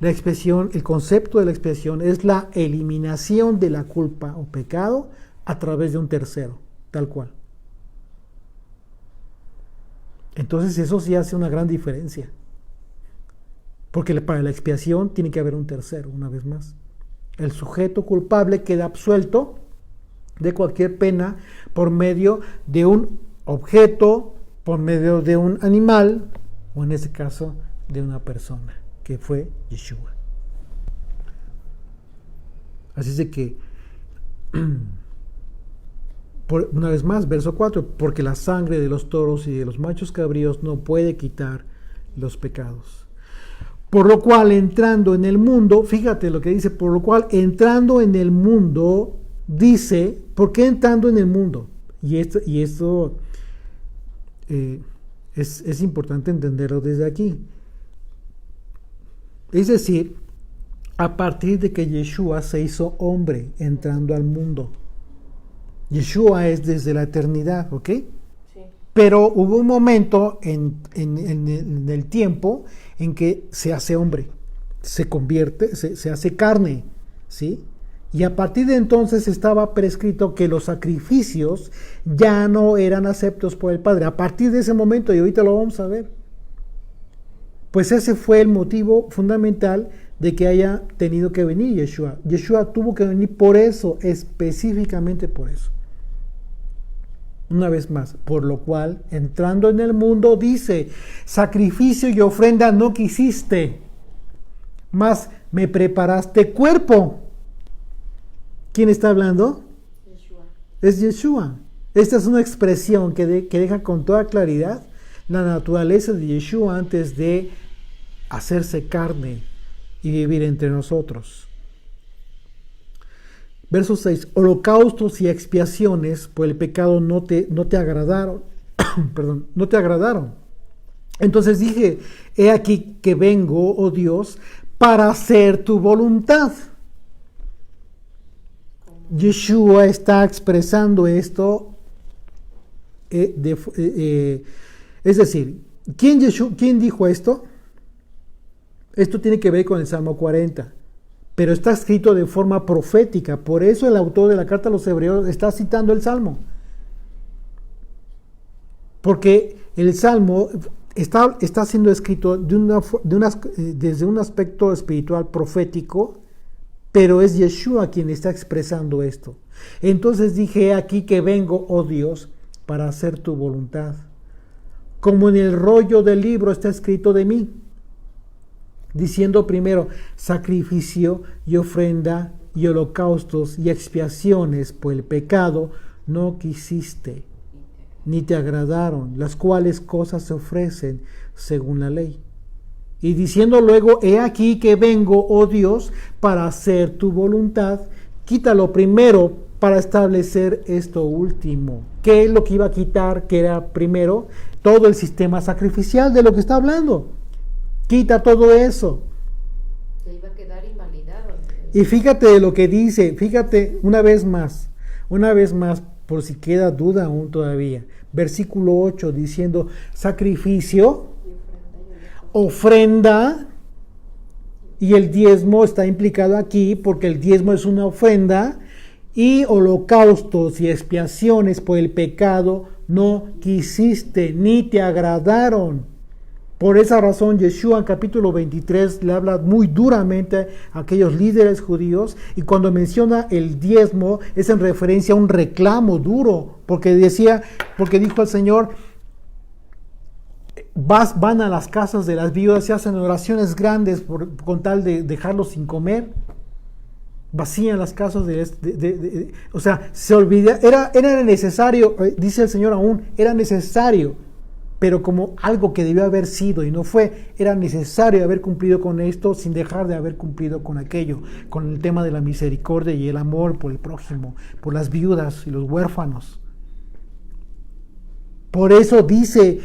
el concepto de la expiación es la eliminación de la culpa o pecado a través de un tercero, tal cual. Entonces eso sí hace una gran diferencia. Porque para la expiación tiene que haber un tercero, una vez más. El sujeto culpable queda absuelto de cualquier pena por medio de un objeto, por medio de un animal, o en este caso, de una persona, que fue Yeshua. Así es de que, una vez más, verso 4, porque la sangre de los toros y de los machos cabríos no puede quitar los pecados. Por lo cual, entrando en el mundo, fíjate lo que dice, por lo cual, entrando en el mundo, dice, ¿por qué entrando en el mundo? Y esto es importante entenderlo desde aquí. Es decir, a partir de que Yeshua se hizo hombre entrando al mundo. Yeshua es desde la eternidad, ¿ok? Sí. Pero hubo un momento en el tiempo en que se hace hombre, se convierte, se hace carne, ¿sí? Y a partir de entonces estaba prescrito que los sacrificios ya no eran aceptos por el Padre. A partir de ese momento, y ahorita lo vamos a ver, pues ese fue el motivo fundamental de que haya tenido que venir Yeshua. Yeshua tuvo que venir por eso, específicamente por eso. Una vez más, por lo cual, entrando en el mundo, dice, sacrificio y ofrenda no quisiste, mas me preparaste cuerpo. ¿Quién está hablando? Yeshua. Es Yeshua. Esta es una expresión que deja con toda claridad la naturaleza de Yeshua antes de hacerse carne y vivir entre nosotros. Verso 6, holocaustos y expiaciones por el pecado no te agradaron. Perdón, no te agradaron. Entonces dije, he aquí que vengo, oh Dios, para hacer tu voluntad. Yeshua está expresando esto, es decir, ¿quién dijo esto? Esto tiene que ver con el Salmo 40. Pero está escrito de forma profética. Por eso el autor de la carta a los Hebreos está citando el Salmo. Porque el Salmo está siendo escrito desde un aspecto espiritual profético, pero es Yeshua quien está expresando esto. Entonces dije, aquí que vengo, oh Dios, para hacer tu voluntad. Como en el rollo del libro está escrito de mí. Diciendo primero, sacrificio y ofrenda y holocaustos y expiaciones por el pecado no quisiste, ni te agradaron, las cuales cosas se ofrecen según la ley. Y diciendo luego, he aquí que vengo, oh Dios, para hacer tu voluntad, quítalo primero para establecer esto último. ¿Qué es lo que iba a quitar? Que era primero todo el sistema sacrificial de lo que está hablando. Quita todo eso. Se iba a quedar invalidado. Y fíjate lo que dice, fíjate una vez más, por si queda duda aún todavía. Versículo 8 diciendo, sacrificio, ofrenda, y el diezmo está implicado aquí porque el diezmo es una ofrenda, y holocaustos y expiaciones por el pecado no quisiste, ni te agradaron. Por esa razón, Yeshua en capítulo 23 le habla muy duramente a aquellos líderes judíos, y cuando menciona el diezmo es en referencia a un reclamo duro, porque dijo el Señor: van a las casas de las viudas y hacen oraciones grandes con tal de dejarlos sin comer. Vacían las casas o sea, se olvida, era necesario, dice el Señor aún, era necesario, pero como algo que debió haber sido y no fue, era necesario haber cumplido con esto sin dejar de haber cumplido con aquello, con el tema de la misericordia y el amor por el prójimo, por las viudas y los huérfanos. Por eso dice,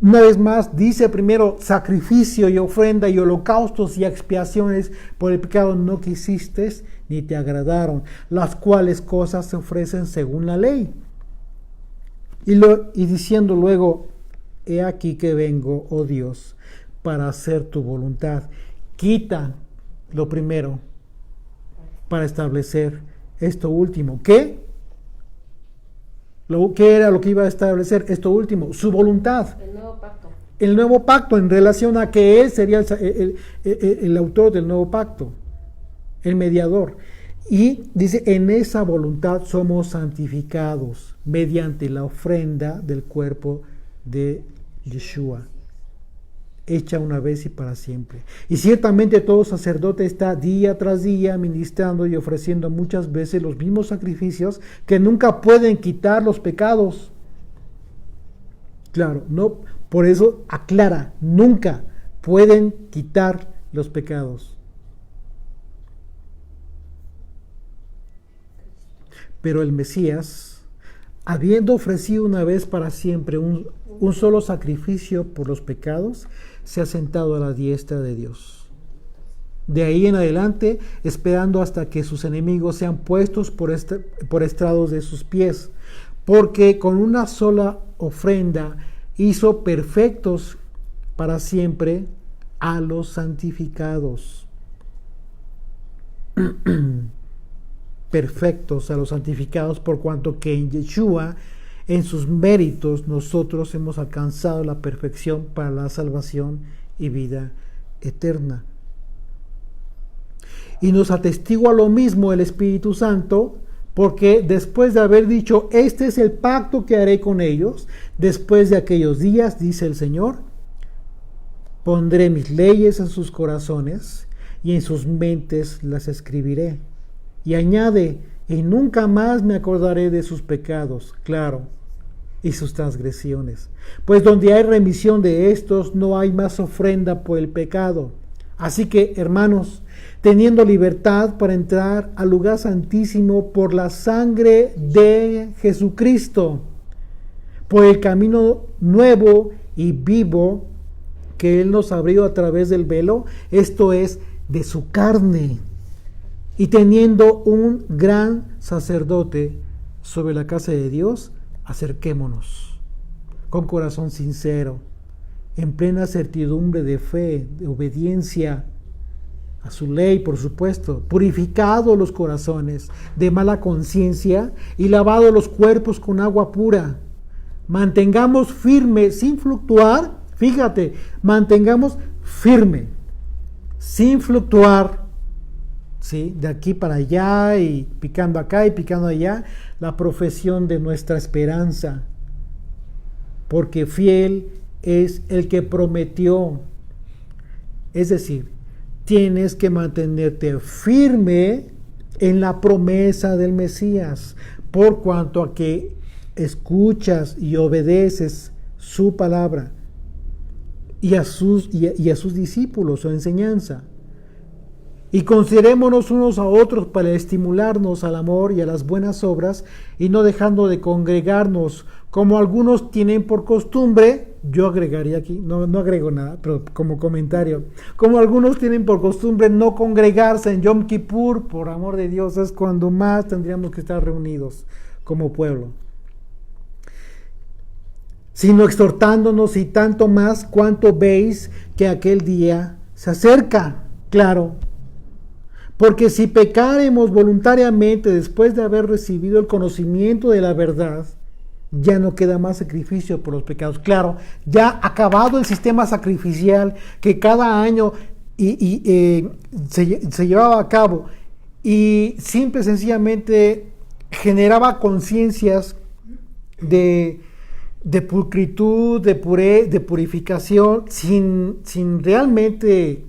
una vez más, dice primero: sacrificio y ofrenda y holocaustos y expiaciones por el pecado no quisiste, ni te agradaron, las cuales cosas se ofrecen según la ley. Y diciendo luego: he aquí que vengo, oh Dios, para hacer tu voluntad. Quita lo primero para establecer esto último. ¿Qué? ¿Qué era lo que iba a establecer esto último? Su voluntad. El nuevo pacto. El nuevo pacto, en relación a que Él sería el autor del nuevo pacto, el mediador. Y dice: en esa voluntad somos santificados mediante la ofrenda del cuerpo de Yeshua, hecha una vez y para siempre. Y ciertamente todo sacerdote está día tras día ministrando y ofreciendo muchas veces los mismos sacrificios que nunca pueden quitar los pecados. Claro, no, por eso aclara: nunca pueden quitar los pecados. Pero el Mesías, habiendo ofrecido una vez para siempre un solo sacrificio por los pecados, se ha sentado a la diestra de Dios. De ahí en adelante, esperando hasta que sus enemigos sean puestos por estrados de sus pies, porque con una sola ofrenda hizo perfectos para siempre a los santificados. Perfectos a los santificados, por cuanto que en Yeshua, en sus méritos, nosotros hemos alcanzado la perfección para la salvación y vida eterna. Y nos atestigua lo mismo el Espíritu Santo, porque después de haber dicho: este es el pacto que haré con ellos, después de aquellos días, dice el Señor, pondré mis leyes en sus corazones y en sus mentes las escribiré. Y añade: y nunca más me acordaré de sus pecados, claro, y sus transgresiones. Pues donde hay remisión de estos, no hay más ofrenda por el pecado. Así que, hermanos, teniendo libertad para entrar al lugar santísimo por la sangre de Jesucristo, por el camino nuevo y vivo que Él nos abrió a través del velo, esto es, de su carne, y teniendo un gran sacerdote sobre la casa de Dios, acerquémonos con corazón sincero, en plena certidumbre de fe, de obediencia a su ley, por supuesto, purificados los corazones de mala conciencia y lavados los cuerpos con agua pura. Mantengamos firme, sin fluctuar, fíjate, mantengamos firme, sin fluctuar, ¿sí?, de aquí para allá y picando acá y picando allá, la profesión de nuestra esperanza, porque fiel es el que prometió. Es decir, tienes que mantenerte firme en la promesa del Mesías, por cuanto a que escuchas y obedeces su palabra y a sus discípulos, su enseñanza. Y considerémonos unos a otros para estimularnos al amor y a las buenas obras, y no dejando de congregarnos, como algunos tienen por costumbre. Yo agregaría aquí, no agrego nada, pero como comentario, como algunos tienen por costumbre no congregarse en Yom Kippur. Por amor de Dios, es cuando más tendríamos que estar reunidos como pueblo, sino exhortándonos, y tanto más cuanto veis que aquel día se acerca. Claro, Porque si pecáremos voluntariamente después de haber recibido el conocimiento de la verdad, ya no queda más sacrificio por los pecados. Claro, ya acabado el sistema sacrificial que cada año se llevaba a cabo y simple y sencillamente generaba conciencias de pulcritud, de purificación, sin realmente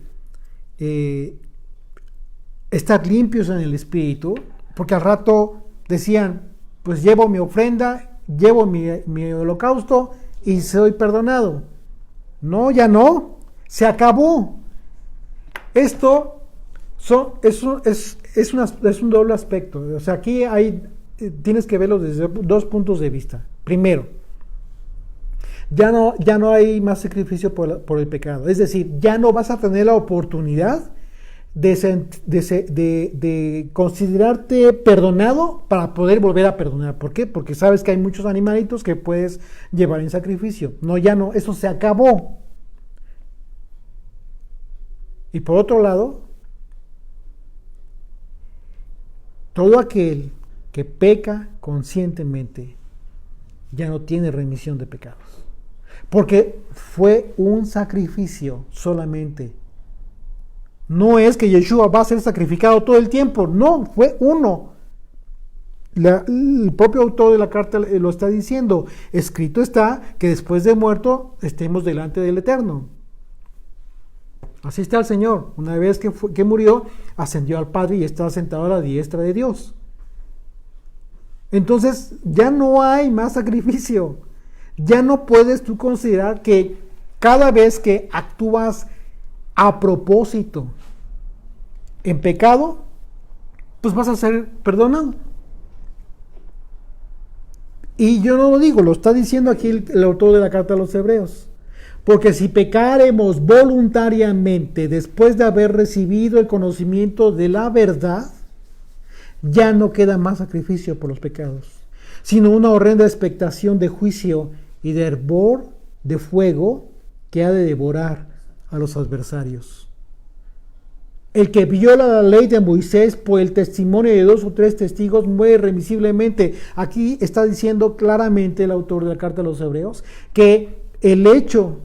estar limpios en el espíritu, porque al rato decían, pues llevo mi ofrenda, llevo mi holocausto y soy perdonado. No, ya no, se acabó. Esto es un doble aspecto. O sea, aquí tienes que verlo desde dos puntos de vista. Primero, ya no hay más sacrificio por el pecado. Es decir, ya no vas a tener la oportunidad de considerarte perdonado para poder volver a perdonar. ¿Por qué? Porque sabes que hay muchos animalitos que puedes llevar en sacrificio. No, ya no, eso se acabó. Y por otro lado, todo aquel que peca conscientemente ya no tiene remisión de pecados. Porque fue un sacrificio solamente. No es que Yeshua va a ser sacrificado todo el tiempo, no, fue uno. El propio autor de la carta lo está diciendo. Escrito está que después de muerto estemos delante del Eterno. Así está el Señor. Una vez que murió, ascendió al Padre y está sentado a la diestra de Dios. Entonces ya no hay más sacrificio. Ya no puedes tú considerar que cada vez que actúas a propósito en pecado, pues vas a ser perdonado. Y yo no lo digo, lo está diciendo aquí el autor de la carta a los Hebreos. Porque si pecaremos voluntariamente después de haber recibido el conocimiento de la verdad, ya no queda más sacrificio por los pecados, sino una horrenda expectación de juicio y de hervor de fuego que ha de devorar a los adversarios. El que viola la ley de Moisés por el testimonio de 2 o 3 testigos muere irremisiblemente. Aquí está diciendo claramente el autor de la carta a los Hebreos que el hecho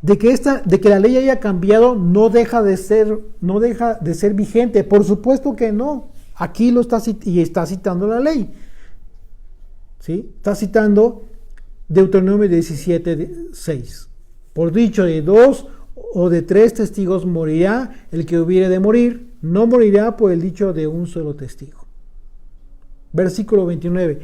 de que la ley haya cambiado no deja de ser vigente. Por supuesto que no. Aquí lo está citando la ley. ¿Sí? Está citando Deuteronomio 17:6. Por dicho de 2 o de 3 testigos morirá el que hubiere de morir, no morirá por el dicho de un solo testigo. Versículo 29.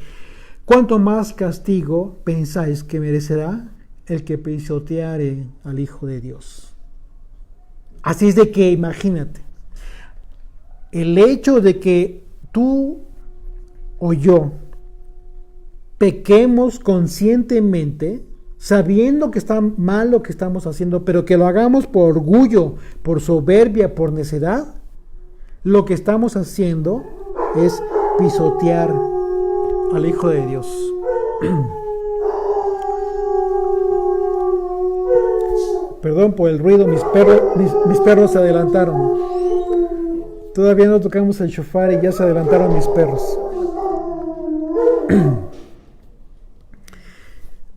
¿Cuánto más castigo pensáis que merecerá el que pisoteare al Hijo de Dios? Así es de que imagínate, el hecho de que tú o yo pequemos conscientemente, sabiendo que está mal lo que estamos haciendo, pero que lo hagamos por orgullo, por soberbia, por necedad, lo que estamos haciendo es pisotear al Hijo de Dios. Perdón por el ruido, mis perros se adelantaron. Todavía no tocamos el shofar y ya se adelantaron mis perros.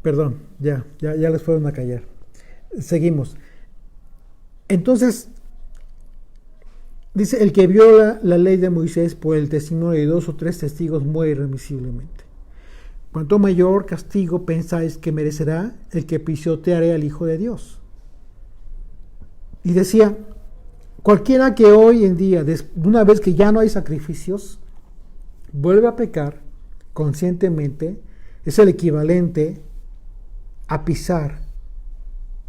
Perdón, ya les fueron a callar. Seguimos. Entonces, dice, el que viola la ley de Moisés por el testimonio de 2 o 3 testigos muere irremisiblemente. ¿Cuánto mayor castigo pensáis que merecerá el que pisoteare al Hijo de Dios? Y decía, cualquiera que hoy en día, una vez que ya no hay sacrificios, vuelve a pecar conscientemente, es el equivalente a pisotear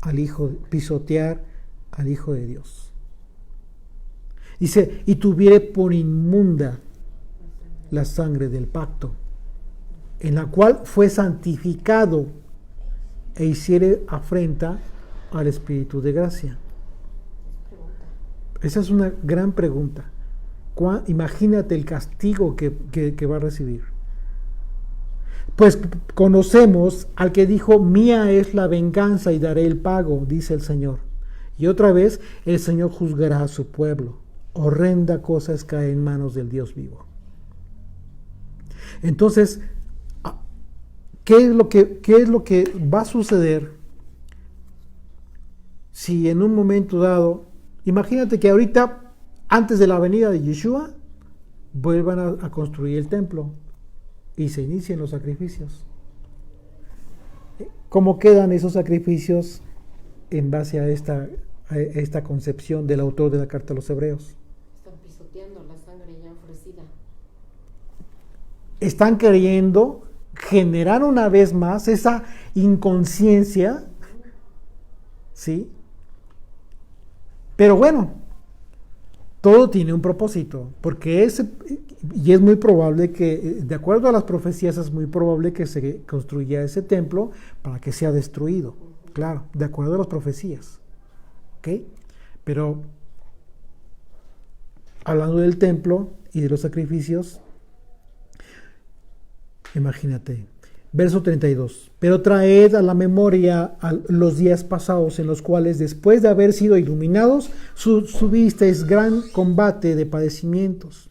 al Hijo de Dios. Dice, y tuviere por inmunda la sangre del pacto, en la cual fue santificado e hiciere afrenta al Espíritu de gracia. Esa es una gran pregunta. Imagínate el castigo que va a recibir. Pues conocemos al que dijo, mía es la venganza y daré el pago, dice el Señor. Y otra vez, el Señor juzgará a su pueblo. horrenda cosa es caer en manos del Dios vivo. Entonces, ¿qué es lo que va a suceder si en un momento dado, imagínate que ahorita, antes de la venida de Yeshua, vuelvan a construir el templo y se inicien los sacrificios? ¿Cómo quedan esos sacrificios en base a esta concepción del autor de la carta a los Hebreos? Están pisoteando la sangre ya ofrecida. Están queriendo generar una vez más esa inconsciencia, ¿sí? Pero bueno, todo tiene un propósito, porque y es muy probable que, de acuerdo a las profecías, es muy probable que se construya ese templo para que sea destruido, claro, de acuerdo a las profecías, ¿ok? Pero, hablando del templo y de los sacrificios, imagínate, verso 32, pero traed a la memoria los días pasados en los cuales, después de haber sido iluminados, subisteis gran combate de padecimientos.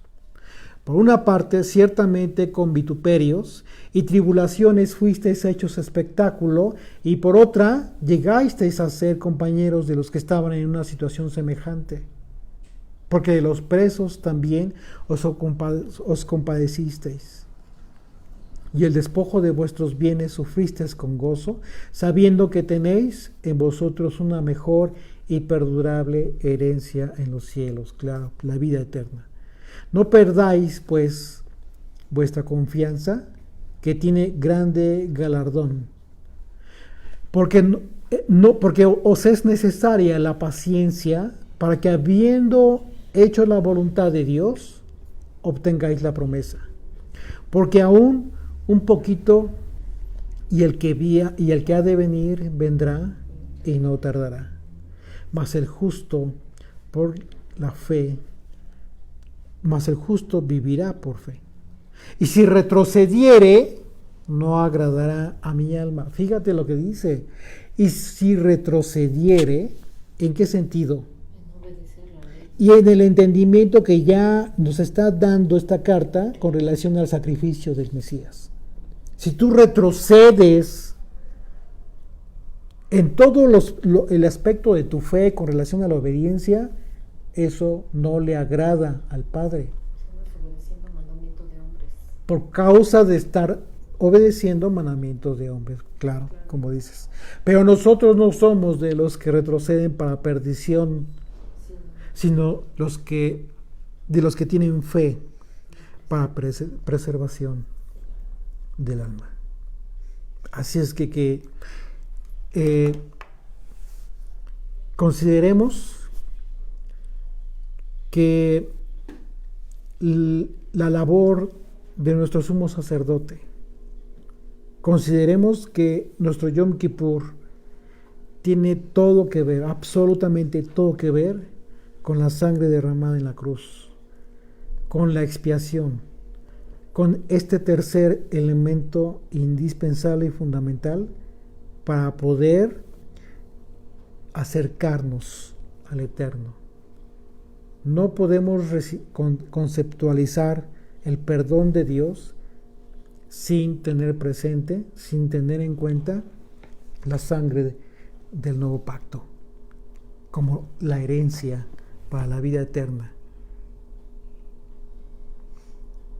Por una parte, ciertamente con vituperios y tribulaciones fuisteis hechos espectáculo, y por otra, llegasteis a ser compañeros de los que estaban en una situación semejante. Porque de los presos también os compadecisteis. Y el despojo de vuestros bienes sufristeis con gozo, sabiendo que tenéis en vosotros una mejor y perdurable herencia en los cielos, claro, la vida eterna. No perdáis, pues, vuestra confianza, que tiene grande galardón, porque os es necesaria la paciencia, para que, habiendo hecho la voluntad de Dios, obtengáis la promesa. Porque aún un poquito, y el que ha de venir vendrá y no tardará. Mas el justo por la fe, mas el justo vivirá por fe. Y si retrocediere, no agradará a mi alma. Fíjate lo que dice. Y si retrocediere, ¿en qué sentido? Y en el entendimiento que ya nos está dando esta carta con relación al sacrificio del Mesías. Si tú retrocedes en todo el aspecto de tu fe con relación a la obediencia, eso no le agrada al Padre. Por causa de estar obedeciendo mandamientos de hombres, claro, como dices. Pero nosotros no somos de los que retroceden para perdición, sino de los que tienen fe para preservación del alma. Así es que consideremos que la labor de nuestro sumo sacerdote, consideremos que nuestro Yom Kippur tiene todo que ver, absolutamente todo que ver con la sangre derramada en la cruz, con la expiación, con este tercer elemento indispensable y fundamental para poder acercarnos al Eterno. No podemos conceptualizar el perdón de Dios sin tener presente, sin tener en cuenta la sangre del nuevo pacto como la herencia para la vida eterna.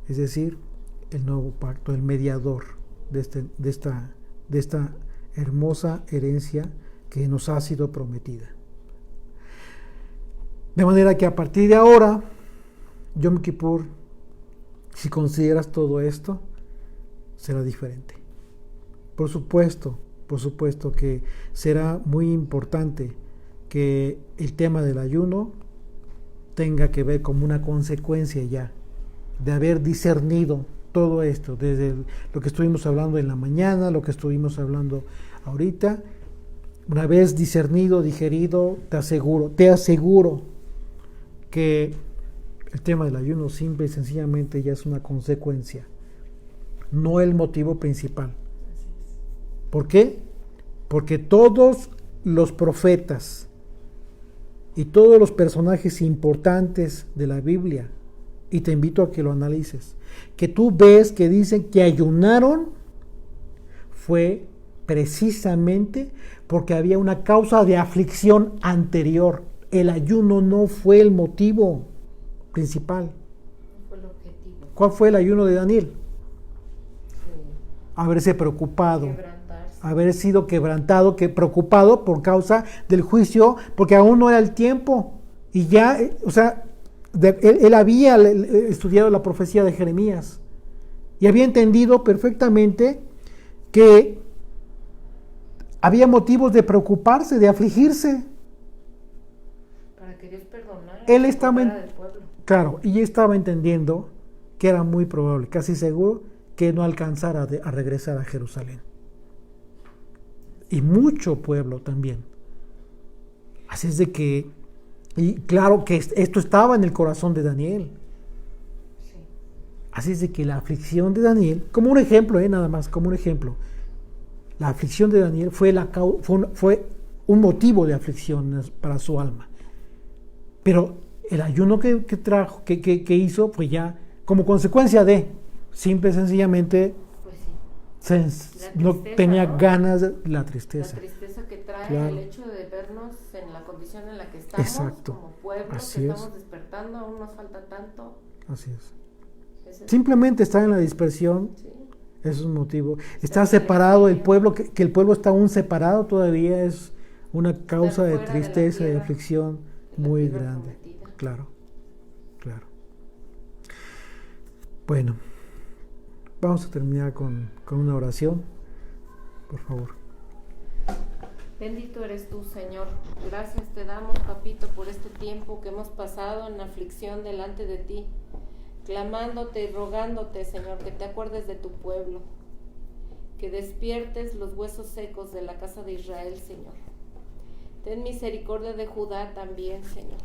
Es decir, el nuevo pacto, el mediador de esta hermosa herencia que nos ha sido prometida. De manera que a partir de ahora, Yom Kippur, si consideras todo esto, será diferente. Por supuesto que será muy importante que el tema del ayuno tenga que ver como una consecuencia ya de haber discernido todo esto, desde lo que estuvimos hablando en la mañana, lo que estuvimos hablando ahorita. Una vez discernido, digerido, te aseguro que el tema del ayuno simple y sencillamente ya es una consecuencia, no el motivo principal. ¿Por qué? Porque todos los profetas y todos los personajes importantes de la Biblia, y te invito a que lo analices, que tú ves que dicen que ayunaron, fue precisamente porque había una causa de aflicción anterior. El ayuno no fue el motivo principal. No fue el objetivo. ¿Cuál fue el ayuno de Daniel? Haberse preocupado, haber sido quebrantado, preocupado por causa del juicio, porque aún no era el tiempo. Y ya, o sea, él había estudiado la profecía de Jeremías y había entendido perfectamente que había motivos de preocuparse, de afligirse. Para que Dios perdonara. Él estaba, del pueblo. claro, y estaba entendiendo que era muy probable, casi seguro, que no alcanzara a regresar a Jerusalén. Y mucho pueblo también. Así es de que, y claro que esto estaba en el corazón de Daniel. Sí. Así es de que la aflicción de Daniel, como un ejemplo, nada más, como un ejemplo, la aflicción de Daniel fue un motivo de aflicción para su alma. Pero el ayuno que hizo fue ya como consecuencia de, simple y sencillamente, pues sí. no tenía ganas de la tristeza. La tristeza que trae, claro, el hecho de vernos en la condición en la que estamos, exacto, como pueblo, así que es, estamos despertando, aún nos falta tanto. Así es. Ese Simplemente estar en la dispersión, sí. Eso es un motivo. Está separado el pueblo, que el pueblo está aún separado todavía, es una causa de tristeza, de aflicción muy grande. Claro, claro. Bueno, vamos a terminar con una oración, por favor. Bendito eres tú, Señor. Gracias te damos, Papito, por este tiempo que hemos pasado en aflicción delante de ti, clamándote y rogándote, Señor, que te acuerdes de tu pueblo, que despiertes los huesos secos de la casa de Israel, Señor. Ten misericordia de Judá también, Señor,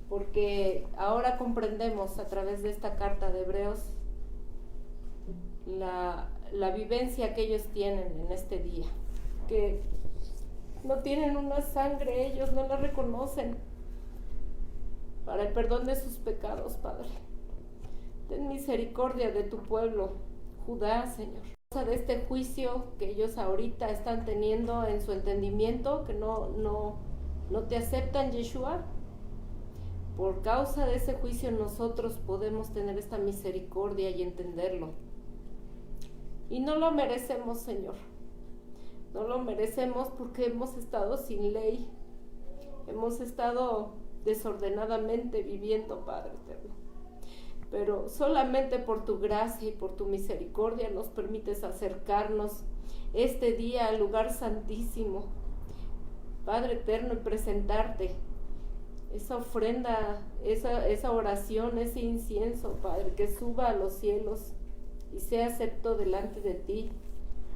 porque ahora comprendemos a través de esta carta de Hebreos la vivencia que ellos tienen en este día, que no tienen una sangre, ellos no la reconocen para el perdón de sus pecados, Padre. Ten misericordia de tu pueblo, Judá, Señor. Por causa de este juicio que ellos ahorita están teniendo en su entendimiento, que no te aceptan, Yeshua, por causa de ese juicio nosotros podemos tener esta misericordia y entenderlo. Y no lo merecemos, Señor. No lo merecemos porque hemos estado sin ley. Hemos estado desordenadamente viviendo, Padre eterno. Pero solamente por tu gracia y por tu misericordia nos permites acercarnos este día al lugar santísimo, Padre eterno, y presentarte esa ofrenda, esa oración, ese incienso, Padre, que suba a los cielos y sea acepto delante de ti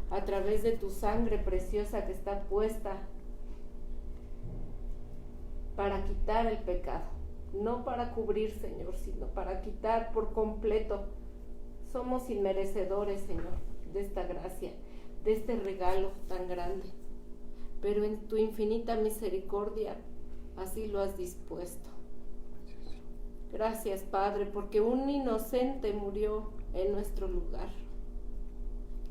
a través de tu sangre preciosa que está puesta para quitar el pecado, no para cubrir, Señor, sino para quitar por completo. Somos inmerecedores, Señor, de esta gracia, de este regalo tan grande, pero en tu infinita misericordia así lo has dispuesto. Gracias, Padre, porque un inocente murió en nuestro lugar.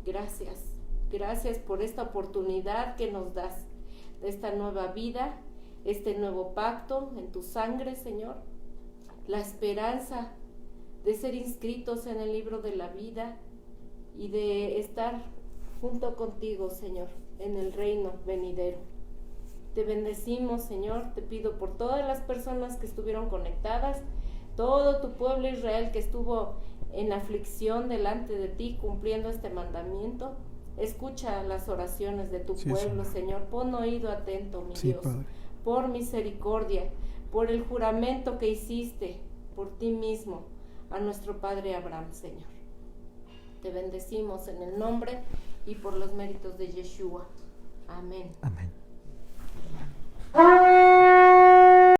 Gracias por esta oportunidad que nos das, de esta nueva vida, este nuevo pacto en tu sangre, Señor, la esperanza de ser inscritos en el libro de la vida y de estar junto contigo, Señor, en el reino venidero. Te bendecimos, Señor, te pido por todas las personas que estuvieron conectadas, todo tu pueblo Israel que estuvo en aflicción delante de ti cumpliendo este mandamiento. Escucha las oraciones de tu pueblo, Señor. Pon oído atento, mi Dios, Padre, por misericordia, por el juramento que hiciste por ti mismo a nuestro padre Abraham, Señor. Te bendecimos en el nombre y por los méritos de Yeshua. Amén. Amén.